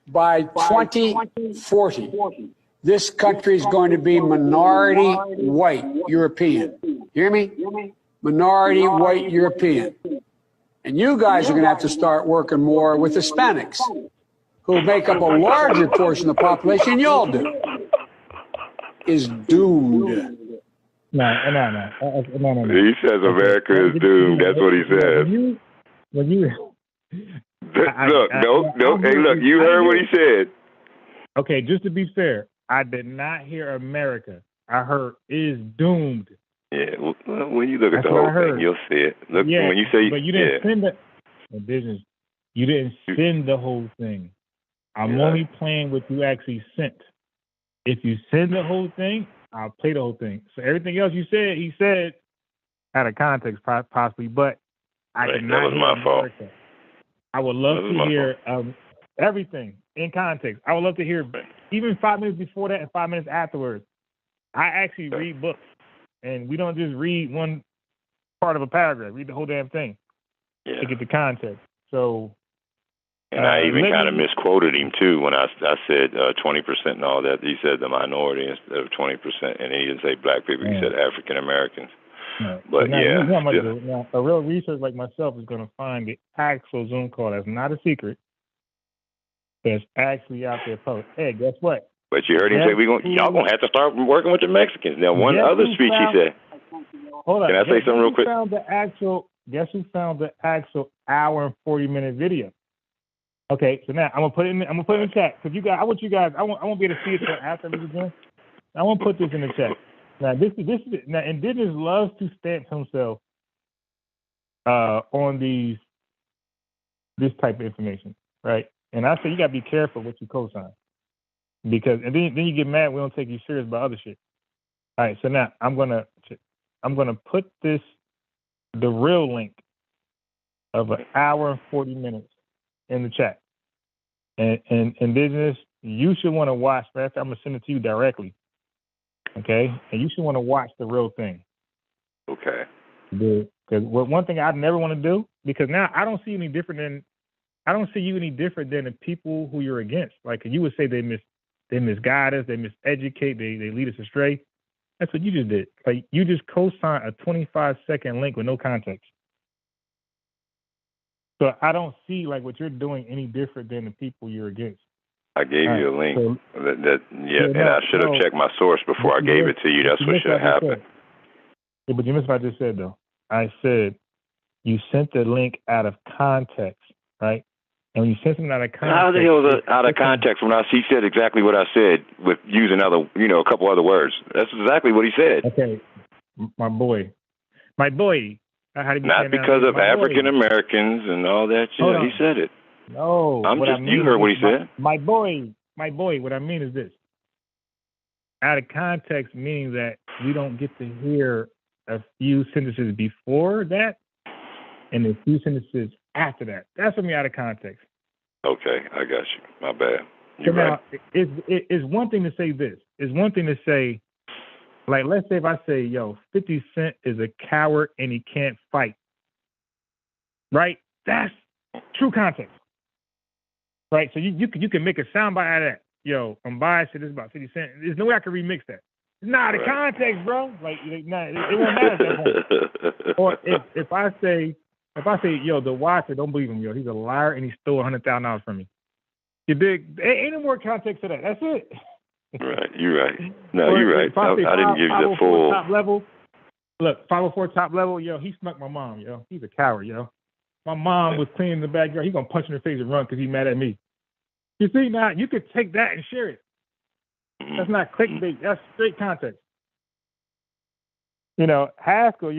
by 2040, this country is going to be minority white European. Hear me? Minority white European. And you guys are going to have to start working more with Hispanics, who make up a larger portion of the population than y'all do. Is doomed. No. He says America is doomed. That's what he says. Look, you heard what he said. Okay, just to be fair, I did not hear America. I heard is doomed. Yeah, well, when you look at the whole thing, you'll see it. Look, when you say, but you didn't send the business. You didn't send the whole thing. I'm only playing what you actually sent. If you send the whole thing, I'll play the whole thing. So everything else he said out of context possibly, but I did not. That was my fault. I would love to hear everything in context. I would love to hear even 5 minutes before that and 5 minutes afterwards. I actually read books, and we don't just read one part of a paragraph. Read the whole damn thing to get the context. So. And I even kind of misquoted him, too, when I said 20% and all that. He said the minority instead of 20%, and he didn't say black people. He said African Americans. Yeah. But, now, a real researcher like myself is going to find the actual Zoom call. That's not a secret. That's actually out there published. Hey, guess what? But you heard him say, y'all going to have to start working with the Mexicans. Now, one other speech he said. Hold on. Can I say something real quick? Guess who found the actual hour and 40-minute video? Okay, so now I'm gonna put it in the chat because I won't be able to see it until after we begin. I won't put this in the chat. Now this is now Indigenous loves to stamp himself on this type of information, right? And I say you gotta be careful what you co-sign because and then you get mad we don't take you serious about other shit. All right, so now I'm gonna put the real link of an hour and 40 minutes in the chat. And Indigenous, you should want to watch. I'm going to send it to you directly. Okay? And you should want to watch the real thing. Okay. Because one thing I'd never want to do, because now I don't see you any different than the people who you're against. Like you would say they misguide us, they miseducate, they lead us astray. That's what you just did. Like you just co-signed a 25-second link with no context. So I don't see like what you're doing any different than the people you're against. I gave you a link. So, and I should have checked my source before I gave it to you. That's what should have happened. Yeah, but you missed what I just said, though. I said you sent the link out of context, right? And when you sent it out of context, how the hell is it out of context when he said exactly what I said with using a couple other words? That's exactly what he said. Okay, my boy. How do you Not because of African Americans and all that shit. He said it. No, you heard what he said. My boy, what I mean is this. Out of context meaning that we don't get to hear a few sentences before that and a few sentences after that. That's what I mean out of context. Okay, I got you. My bad. You're so now, right. It's one thing to say this. It's one thing to say, like, let's say if I say, 50 Cent is a coward and he can't fight. Right? That's true context. Right, so you can make a soundbite out of that. I'm biased. This is about 50 Cent. There's no way I can remix that. It's not out of context, bro. Like, it won't matter at that point. Or if I say, the Watcher, don't believe him, he's a liar and he stole $100,000 from me. You dig? Ain't no more context to that. That's it. Right, you're right. No, you're right. I didn't give you the full top level. Look, 504 top level. He snuck my mom. He's a coward. My mom was cleaning the backyard. He's going to punch in her face and run because he's mad at me. You see, now, you could take that and share it. That's not clickbait. That's straight context. Haskell,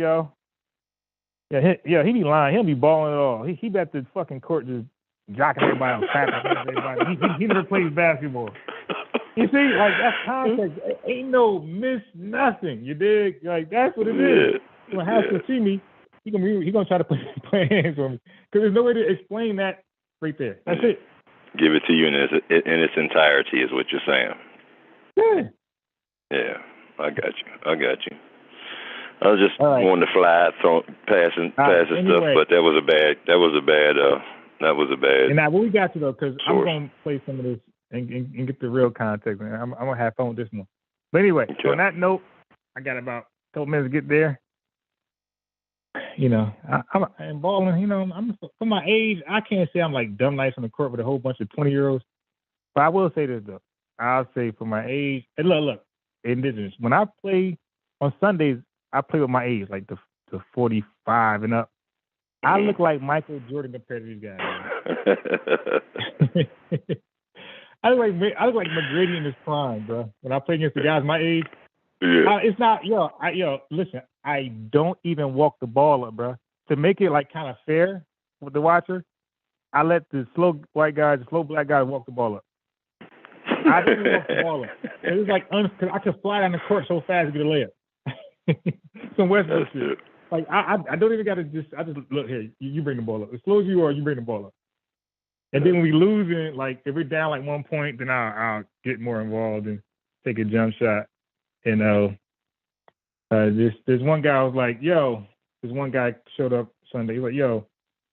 he be lying. He'll be balling it all. He at the fucking court just jocking everybody out, clapping everybody. He never plays basketball. You see, like, that's context. Ain't no miss nothing. You dig? Like, that's what it is. When Haskell see me, he gonna try to play hands on me because there's no way to explain that right there. That's it. Give it to you in its entirety is what you're saying. Yeah, I got you. I was just wanting to fly, passing stuff, but that was a bad. And now, what we got to though, because I'm gonna play some of this and get the real context, man. I'm gonna have fun with this one. But anyway, so on that note, I got about a couple minutes to get there. I'm balling. I'm for my age. I can't say I'm like dumb nice on the court with a whole bunch of 20-year-olds. But I will say this though. I'll say for my age. And look, indigenous. When I play on Sundays, I play with my age, like the 45 and up. I look like Michael Jordan compared to these guys. I look like McGrady in his prime, bro. When I play against the guys my age. Yeah. It's not, listen, I don't even walk the ball up, bro. To make it like kind of fair with the Watcher, I let the slow black guys walk the ball up. I didn't walk the ball up. It was like, cause I could fly down the court so fast to get a layup. Some Westbrook shit. Like, I don't even got to I just look here, you bring the ball up. As slow as you are, you bring the ball up. And then when we lose it, like, if we're down like 1 point, then I'll get more involved and take a jump shot. There's one guy I was like, this one guy showed up Sunday. He's like,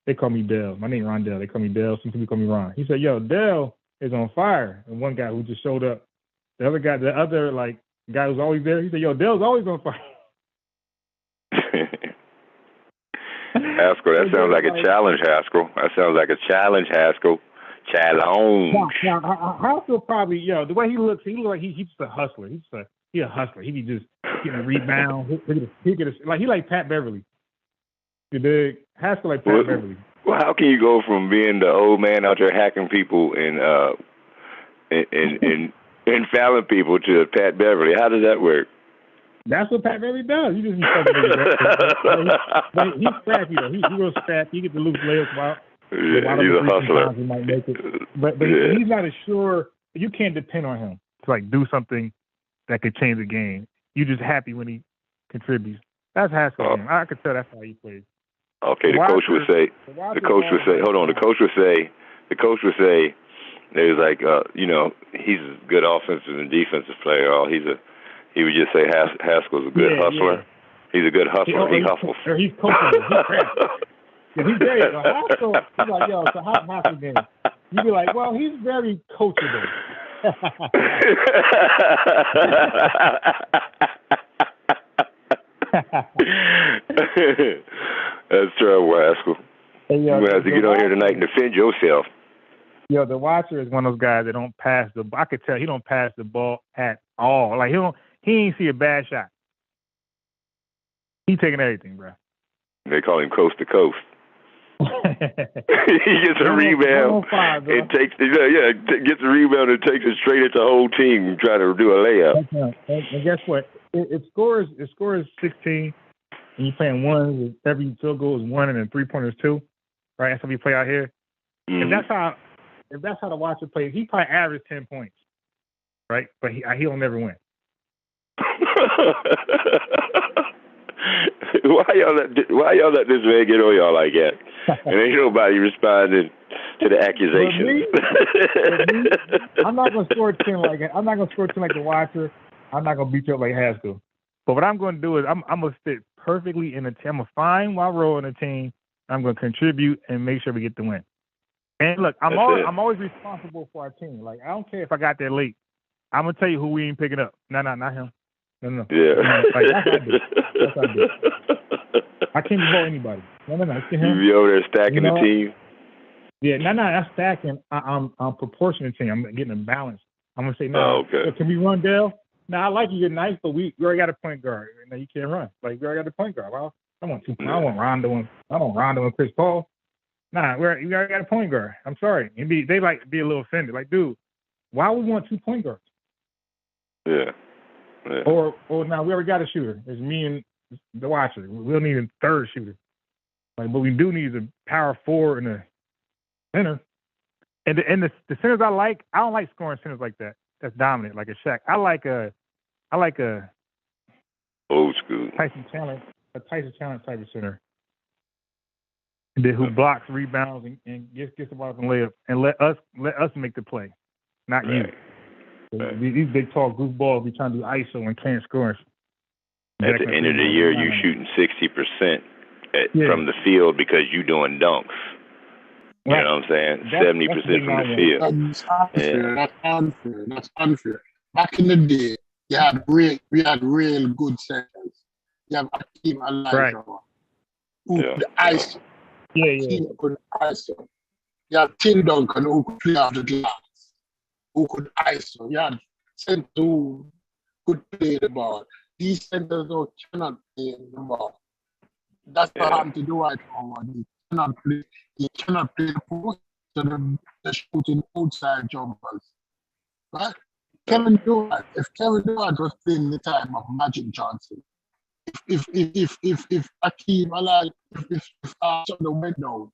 they call me Dell. My name is Rondell. They call me Dell. Some people call me Ron. He said, Dell is on fire. And one guy who just showed up, the other guy who's always there, he said, Dell's always on fire. Haskell, that sounds like a challenge, Haskell. That sounds like a challenge, Haskell. Challenge. Haskell probably, the way he looks like he's just a hustler. He's a hustler. He be just getting a rebound. He like Pat Beverly. You dig? Haskell like Pat Beverly. Well, how can you go from being the old man out there hacking people and fouling people to Pat Beverly? How does that work? That's what Pat Beverly does. He just he's scrappy though. He's real scrappy. He gets the loose layups out. Yeah, he's a hustler. He might make it. But he's not as sure. You can't depend on him to like do something that could change the game. You're just happy when he contributes. That's Haskell. I could tell that's how he plays. Okay, the coach would say, there's like, he's a good offensive and defensive player. He would just say Haskell's a good hustler. Yeah. He's a good hustler. He hustles. He's coachable. He's crafty. He's very Haskell. He's like, so how's Haskell game? You'd be like, well, he's very coachable. That's trouble, Rascal. Hey, You might have to get on here tonight and defend yourself. Yo, the Watcher is one of those guys that don't pass the. I could tell he don't pass the ball at all. Like he ain't see a bad shot. He taking everything, bro. They call him coast to coast. He gets a rebound and takes gets a rebound and takes it straight at the whole team and try to do a layup. And guess what? It scores 16, and you playing one. Every field goal is 1, and then 3-pointers 2. Right? That's how we play out here. Mm-hmm. If that's how the Watcher plays, he probably averaged 10 points, right? But he'll never win. Why y'all let this man get on y'all like that? And ain't nobody responding to the accusations. I'm not gonna score 10 like that. I'm not gonna score 10 like the Watcher. I'm not gonna beat you up like Haskell. But what I'm gonna do is I'm gonna fit perfectly in the team. I'm gonna find my role in the team. I'm gonna contribute and make sure we get the win. And look, I'm always responsible for our team. Like I don't care if I got there late. I'm gonna tell you who we ain't picking up. No, not him. No. Yeah. Like, that's what I do. I can't vote anybody. No. It's him. You be over there stacking the team. Yeah, no. That's stacking. I'm proportioning the team. I'm getting a balance. I'm gonna say no. Oh, okay. So can we run Dale? No, I like you. You're nice, but we already got a point guard. No, you can't run. Like we already got a point guard. Well, I want Rondo and Chris Paul. Nah, we already got a point guard. I'm sorry. They like to be a little offended. Like, dude, why we want 2 point guards? Yeah. Or now we already got a shooter. It's me and the Watcher. We don't need a third shooter. Like, but we do need a power forward and a center. And the centers I don't like scoring centers like that. That's dominant, like a Shaq. I like a old school Tyson Chandler type of center. Who blocks, rebounds, and gets the ball up and layup, and let us make the play, not you. Right. These big tall goofballs be trying to do ISO and can't score. At the end of the year, you shooting 60% from the field because you doing dunks. You know what I'm saying? 70% from the field. That's unfair. Back in the day, we had real good centers. You have Akeem Elijah, who could ice. Who could ice. You have Tim Duncan, who could play off the glass, who could ice. You had centers who could play the ball. These centers cannot play the ball. That's what happened to Dwight Howard. He cannot play the post, so they're shooting outside jumpers. Right? Kevin Durant, if Kevin Durant was playing the time of Magic Johnson, if Akeem Elijah, if something went down,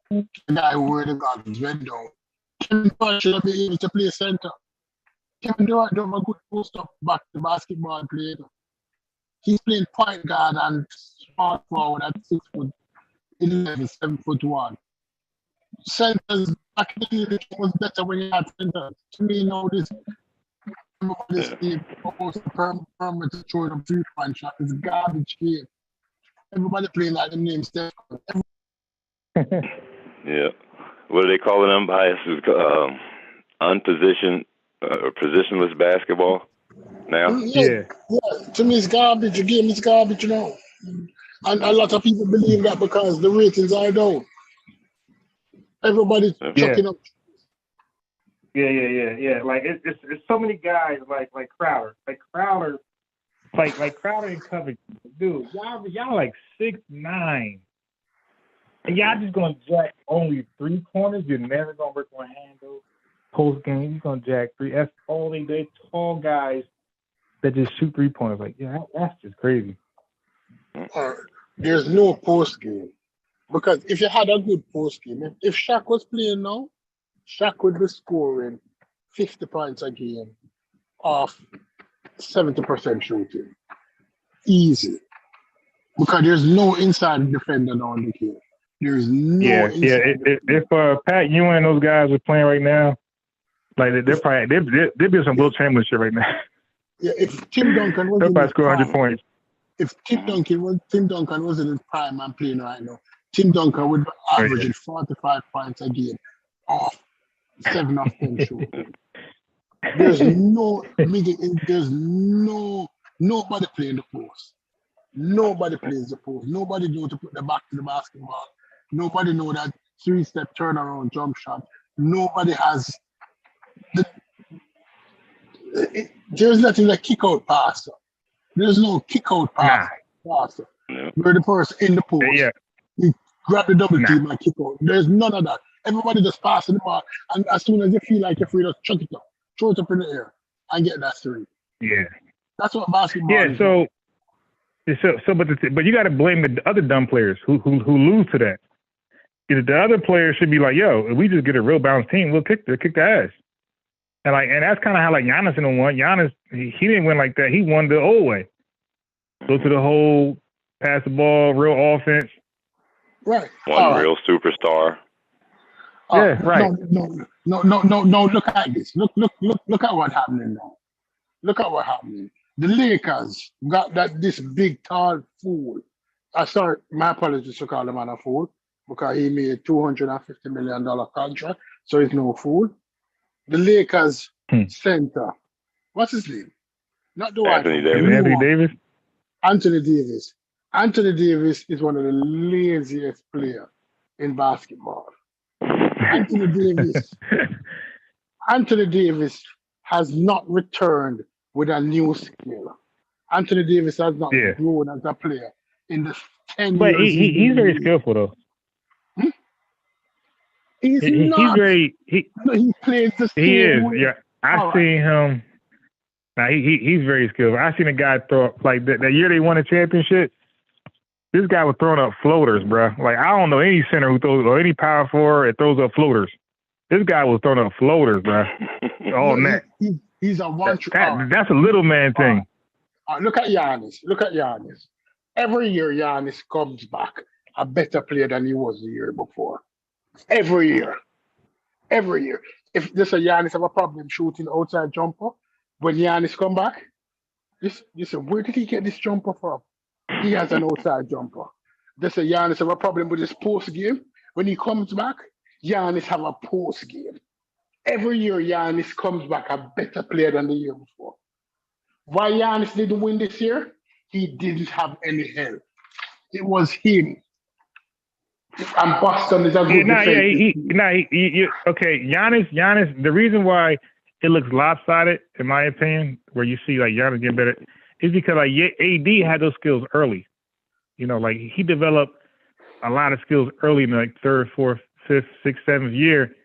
the guy who were the guards went down, Kevin Durant should have been able to play center. Kevin Durant don't have a good post up back to basketball player. He's playing point guard and smart forward at 6'11", 7'1". Centers back in the day, it was better when you had centers. To me, now this team perimeter throwing up 3-point shot is garbage game. Everybody playing like the name Steph. Yeah. What are they calling them biases? Unpositioned or positionless basketball now? Yeah. To me, it's garbage. The game is garbage, And a lot of people believe that because the ratings are down. Everybody's chucking up. Yeah. Like it's so many guys like Crowder. Like Crowder and Covington. Dude, y'all like 6'9". And y'all just gonna jack only 3 corners. You're never gonna work on handle. Post game, you're gonna jack 3. That's all they tall guys that just shoot 3-pointers. Like, that's just crazy. There's no post game. Because if you had a good post game, if Shaq was playing now, Shaq would be scoring 50 points a game off 70% shooting. Easy. Because there's no inside defender on the game. There's no inside If Pat Ewing and those guys are playing right now, like they'd be some Will Chamberlain shit right now. Yeah, if Tim Duncan was they'll probably score 100 points. If Tim Duncan was in his prime and playing right now, Tim Duncan would be averaging 45 points a game off 7 of 10 shooting. There's nobody playing the post. Nobody plays the post. Nobody knows to put the back to the basketball. Nobody knows that 3-step turnaround jump shot. Nobody has there's nothing like kick out passer. There's no kick out passer. Where the person in the post, you grab the double team and kick out. There's none of that. Everybody just passing the ball, and as soon as you feel like you're free, just chuck it up, throw it up in the air, and get that three. Yeah, that's what basketball is. But you got to blame the other dumb players who lose to that. The other players should be like, yo, if we just get a real balanced team, we'll kick the ass. And that's kind of how like Giannis in the one. Giannis, he didn't win like that. He won the old way. Go to the whole, pass the ball, real offense. Right. One real superstar. Yeah, right. No. Look at this. Look at what's happening now. Look at what's happening. The Lakers got this big tall fool. My apologies to call the man a fool because he made a $250 million contract, so he's no fool. The Lakers center, what's his name? Not the Anthony Davis. Anthony Davis. Anthony Davis is one of the laziest players in basketball. Anthony Davis has not returned with a new skill. Anthony Davis has not grown as a player in the 10 but years. He's very skillful though. He's not. He plays the same. He is. way. Yeah, I've seen him. Now he's very skillful. I seen a guy throw up like that year they won a championship. This guy was throwing up floaters, bro. Like I don't know any center who throws or any power forward that throws up floaters. This guy was throwing up floaters, bro. All net. He's a one. That's a little man thing. Look at Giannis. Every year Giannis comes back a better player than he was the year before. Every year. If this Giannis have a problem shooting outside jumper, when Giannis come back, you say, where did he get this jumper from? He has an outside jumper. This Giannis have a problem with his post game. When he comes back, Giannis have a post game. Every year Giannis comes back a better player than the year before. Why Giannis didn't win this year? He didn't have any help. It was him. And Boston is a good okay, Giannis, the reason why it looks lopsided, in my opinion, where you see like Giannis getting better, is because like AD had those skills early. You know, like he developed a lot of skills early in like third, fourth, fifth, sixth, seventh year,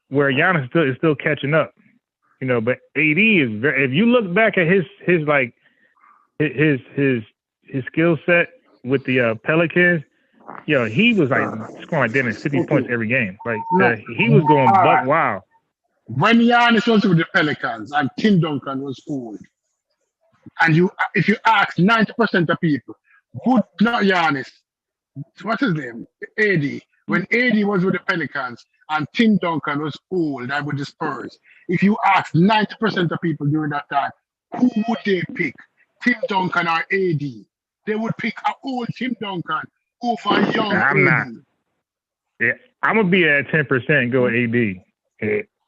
where Giannis is still catching up. You know, but AD is very. If you look back at his skill set with the Pelicans, yo, he was like scoring like 50 points every game. Like he was going buck wild. When Giannis was with the Pelicans and Tim Duncan was old, and if you ask 90% of people, who not Giannis, what's his name? AD. When AD was with the Pelicans and Tim Duncan was old and with the Spurs, if you ask 90% of people during that time, who would they pick? Tim Duncan or AD? They would pick an old Tim Duncan over young AD. I'm not. Yeah, I'm gonna be at 10% and go AD.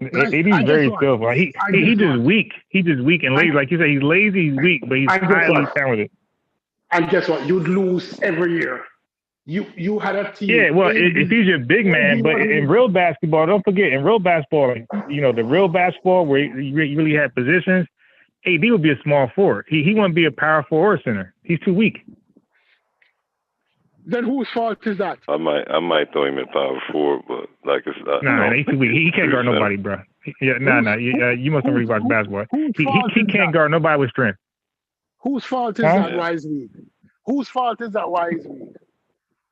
AD's very skillful. He just weak. He just weak and lazy. Like you said, he's lazy, he's weak, but he's highly talented. And guess what? You'd lose every year. You had a team. Yeah, well, if he's your big man, but in real basketball, don't forget, in real basketball, you know, the real basketball where you really have positions, AD would be a small forward. He wouldn't be a power forward center. He's too weak. Then whose fault is that? I might throw him in power forward, but like it's not. Nah, he's too weak. He can't guard nobody, bro. Yeah, you mustn't really watch basketball. He can't guard nobody with strength. Whose fault is that? Why he's weak? Whose fault is that? Why he's weak?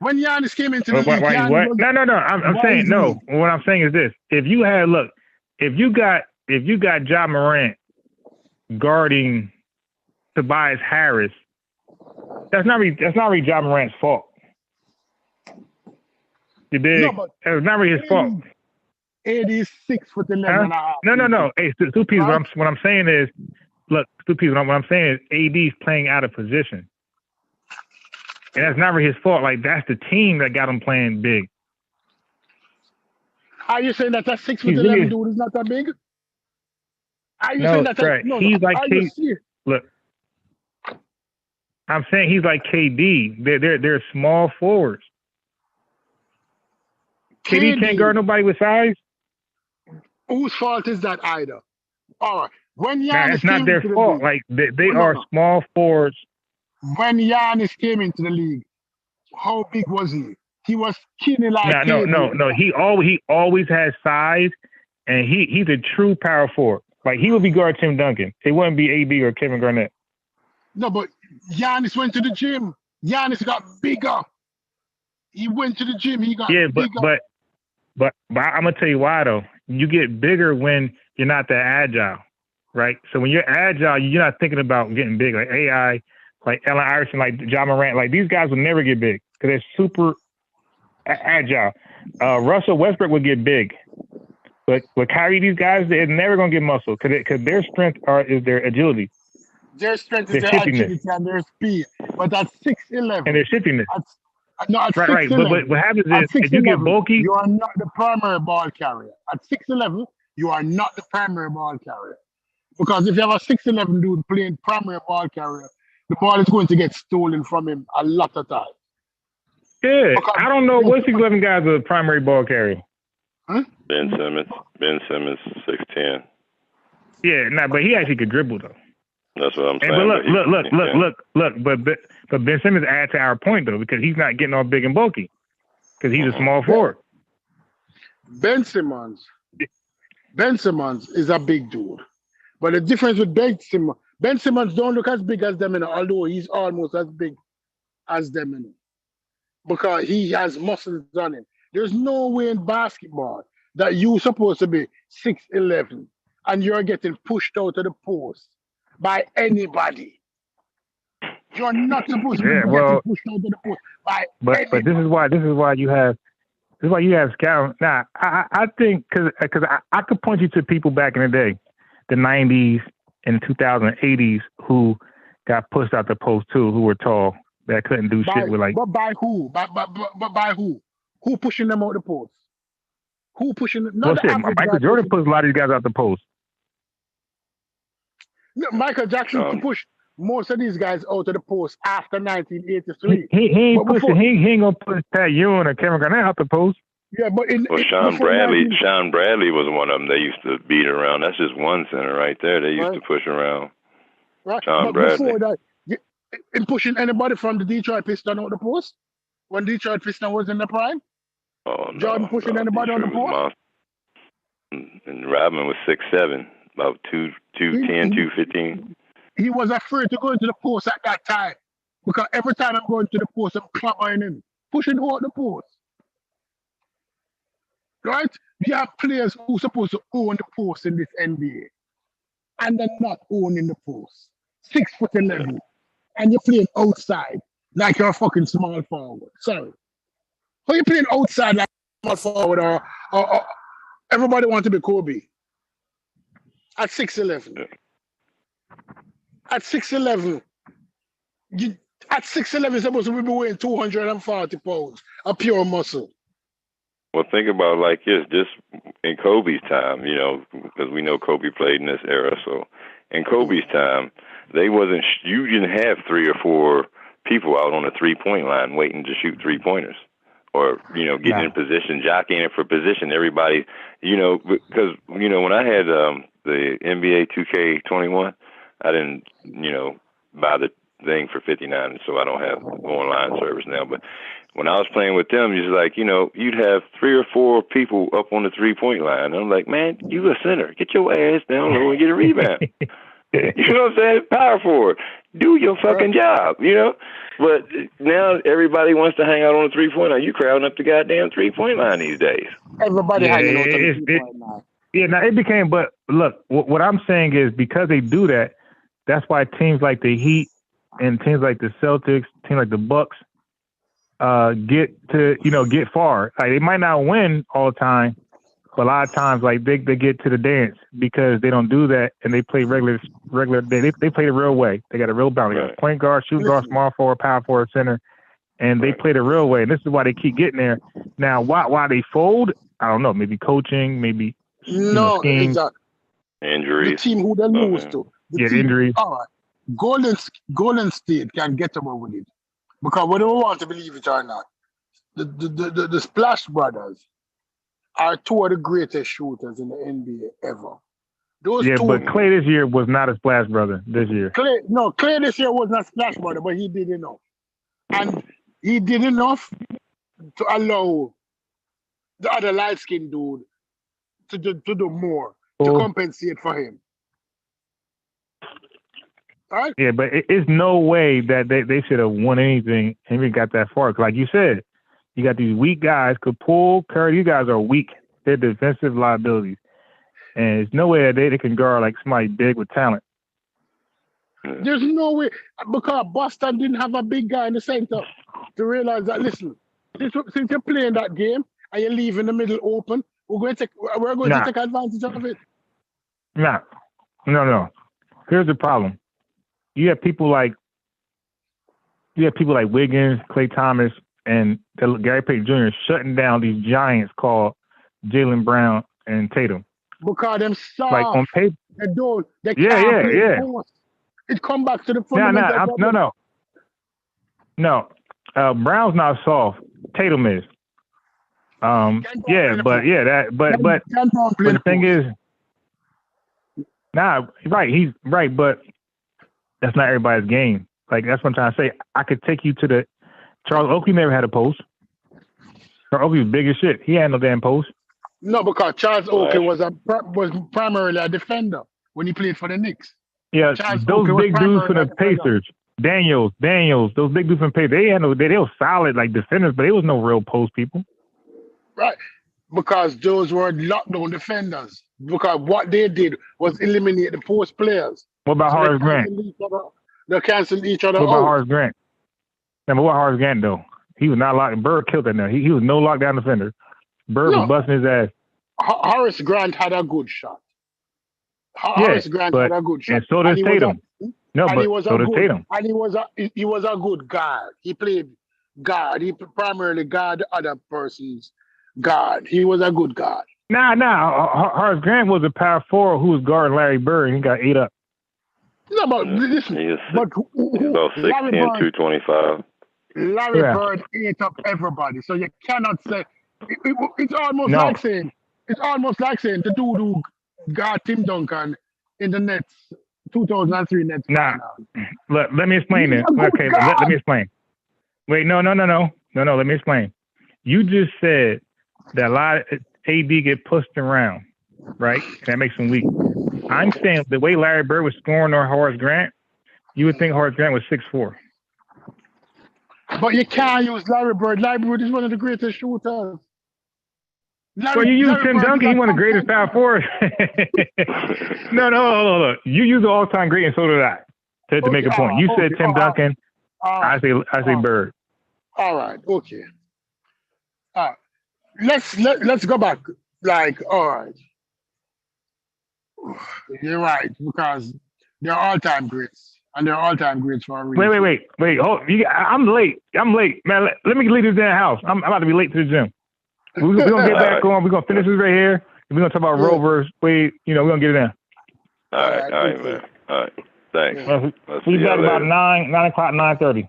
When Giannis came into the league, what? No. I'm saying no. What I'm saying is this: if you got Ja Morant guarding Tobias Harris, that's not really Ja Morant's fault. You dig? No, it's not really his fault. 86 foot 11. No. Hey, Stupid. What I'm saying is, look, Stupid. What I'm saying is, AD's playing out of position. And that's not really his fault. Like, that's the team that got him playing big. Are you saying that 6 foot 11 dude is not that big? Are you saying that? Right. He's like, look, I'm saying he's like KD. They're small forwards. KD can't guard nobody with size. Whose fault is that either? All right. When Nah, Giannis it's not came their into the fault. league, Like they are small forwards. when Giannis came into the league, how big was he? He was skinny like KD. No. He always has size, and he's a true power forward. Like he would be guard Tim Duncan. It wouldn't be AB or Kevin Garnett. No, but Giannis went to the gym. Giannis got bigger. He went to the gym. He got bigger. But I'm gonna tell you why though. You get bigger when you're not that agile, right? So when you're agile, you're not thinking about getting big. Like AI, like Allen Iverson, like Ja Morant, like these guys will never get big because they're super agile. Russell Westbrook would get big, but with Kyrie, these guys they're never gonna get muscle because their strength is their agility. Their strength is their agility and their speed. But at 6'11", and their shiftiness. At 6'11", right. But what happens is if you get bulky, you are not the primary ball carrier. At 6'11", you are not the primary ball carrier. Because if you have a 6'11" dude playing primary ball carrier, the ball is going to get stolen from him a lot of times. Yeah, I don't know what 6'11" guys are the primary ball carrier. Huh? Ben Simmons, 6'10". Yeah, but he actually could dribble though. That's what I'm saying. But look. But Ben Simmons adds to our point though because he's not getting all big and bulky because he's a small forward. Ben Simmons is a big dude, but the difference with Ben Simmons don't look as big as them, although he's almost as big as them, because he has muscles on him. There's no way in basketball that you're supposed to be 6'11" and you're getting pushed out of the post by anybody. You're not supposed to be getting pushed out of the post by anybody. But this is why you have scouting. Now, I think because I could point you to people back in the day, the 90s and 2080s, who got pushed out the post too, who were tall, that couldn't do shit with like. But by who? But by who? Who pushing them out the post? Who pushing them? Michael Jordan pushed a lot of these guys out the post. No, Michael Jackson pushed most of these guys out of the post after 1983. He ain't gonna push Pat Ewing or Kevin Garnett out the post. Yeah, but Sean Bradley was one of them they used to beat around. That's just one center right there. They used to push around. Right. Sean Bradley. Before that, in pushing anybody from the Detroit Pistons out the post when Detroit Pistons was in the prime. Oh no. Jordan pushing anybody on the post. And Rodman was 6'7", about 210, 215. He was afraid to go into the post at that time because every time I'm going to the post, I'm clambering him, pushing him out the post. Right? You have players who are supposed to own the post in this NBA, and they're not owning the post. 6'11", and you're playing outside like you're a fucking small forward. Sorry. How you playing outside like a small forward or everybody wants to be Kobe? At 6'11". At 6'11", you're supposed to be weighing 240 pounds of pure muscle. Well, think about it like this, just in Kobe's time, because we know Kobe played in this era. So in Kobe's time, you didn't have 3 or 4 people out on the 3-point line waiting to shoot 3-pointers or, getting in position, jockeying it for position. Everybody, because, when I had the NBA 2K21, I didn't, buy the thing for $59, so I don't have online service now. But when I was playing with them, it's like, you'd have 3 or 4 people up on the 3-point line. And I'm like, man, you a center. Get your ass down low and get a rebound. You know what I'm saying? Power forward. Do your fucking job, But now everybody wants to hang out on the 3-point line. You crowding up the goddamn 3-point line these days. Everybody hanging on the 3-point line. Yeah, now it became, but look, what I'm saying is because they do that, that's why teams like the Heat and teams like the Celtics, teams like the Bucks, get far. Like they might not win all the time, but a lot of times, like they get to the dance because they don't do that and they play regular. They play the real way. They got a real balance. They got point guard, shoot guard, small forward, power forward, center, and they play the real way. And this is why they keep getting there. Now, why they fold? I don't know. Maybe coaching, maybe exactly. Injuries. The team who they lose to. Injuries. All right. Golden State can get away with it because whether we want to believe it or not, the Splash Brothers are two of the greatest shooters in the NBA ever. Those two, but Clay this year was not a Splash Brother this year. Clay this year was not Splash Brother, but he did enough. And he did enough to allow the other light-skinned dude to do more, to compensate for him. Right? Yeah, but it's no way that they should have won anything and even got that far. Like you said, you got these weak guys. Capul, Curry, you guys are weak. They're defensive liabilities. And there's no way that they can guard like somebody big with talent. There's no way, because Boston didn't have a big guy in the center to realize that, listen, since you're playing that game and you leave in the middle open, we're going to take advantage of it. No. Here's the problem. You have people like Wiggins, Klay Thomas, and Gary Payton Jr. shutting down these giants called Jaylen Brown and Tatum. Because them soft. Like on paper. They can't play force. It come back to the fundamental. No. Brown's not soft. Tatum is. But the thing is, he's right, but that's not everybody's game. Like, that's what I'm trying to say. I could take you to the Charles Oakley never had a post. Charles Oakley was big as shit. He had no damn post. No, because Charles Oakley was primarily a defender when he played for the Knicks. Yeah, those big dudes for the Pacers, Daniels, those big dudes from the Pacers, they were solid like defenders, but they was no real post people. Right, because those were lockdown defenders. Because what they did was eliminate the post players. What about Horace Grant? They canceled each other out. What about Horace Grant? But what Horace Grant though? He was not locked. Bird killed that now. He was no lockdown defender. Bird was busting his ass. Horace Grant had a good shot. Horace Grant had a good shot. And so does Tatum. Tatum. And he was a good guard. He played guard. He primarily guard the other person's guard. He was a good guard. Horace Grant was a power forward who was guarding Larry Bird and he got ate up. No, but listen. He's about 6'10", 225. Larry Bird ate up everybody. So you cannot say it's almost like saying the dude who got Tim Duncan in the Nets 2003 Nets. Let me explain it. Okay, let me explain. Wait, no. Let me explain. You just said that a lot of AD get pushed around, right? That makes him weak. I'm saying the way Larry Bird was scoring on Horace Grant, you would think Horace Grant was 6'4". But you can't use Larry Bird. Larry Bird is one of the greatest shooters. You use Tim Duncan, he's one of the greatest power forwards. No. You use the all-time great, and so did I, to make a point. You said Tim Duncan, I say Bird. All right, okay. Let's go back. Like, all right. You're right, because they're all-time greats. And they're all-time greats for a reason. Wait. I'm late. Man, let me leave this damn house. I'm about to be late to the gym. We're going to get back on. We're going to finish this right here. We're going to talk about Rovers. We're going to get it in. All right, man. All right. Thanks. We'll be back about 9 o'clock, 9:30.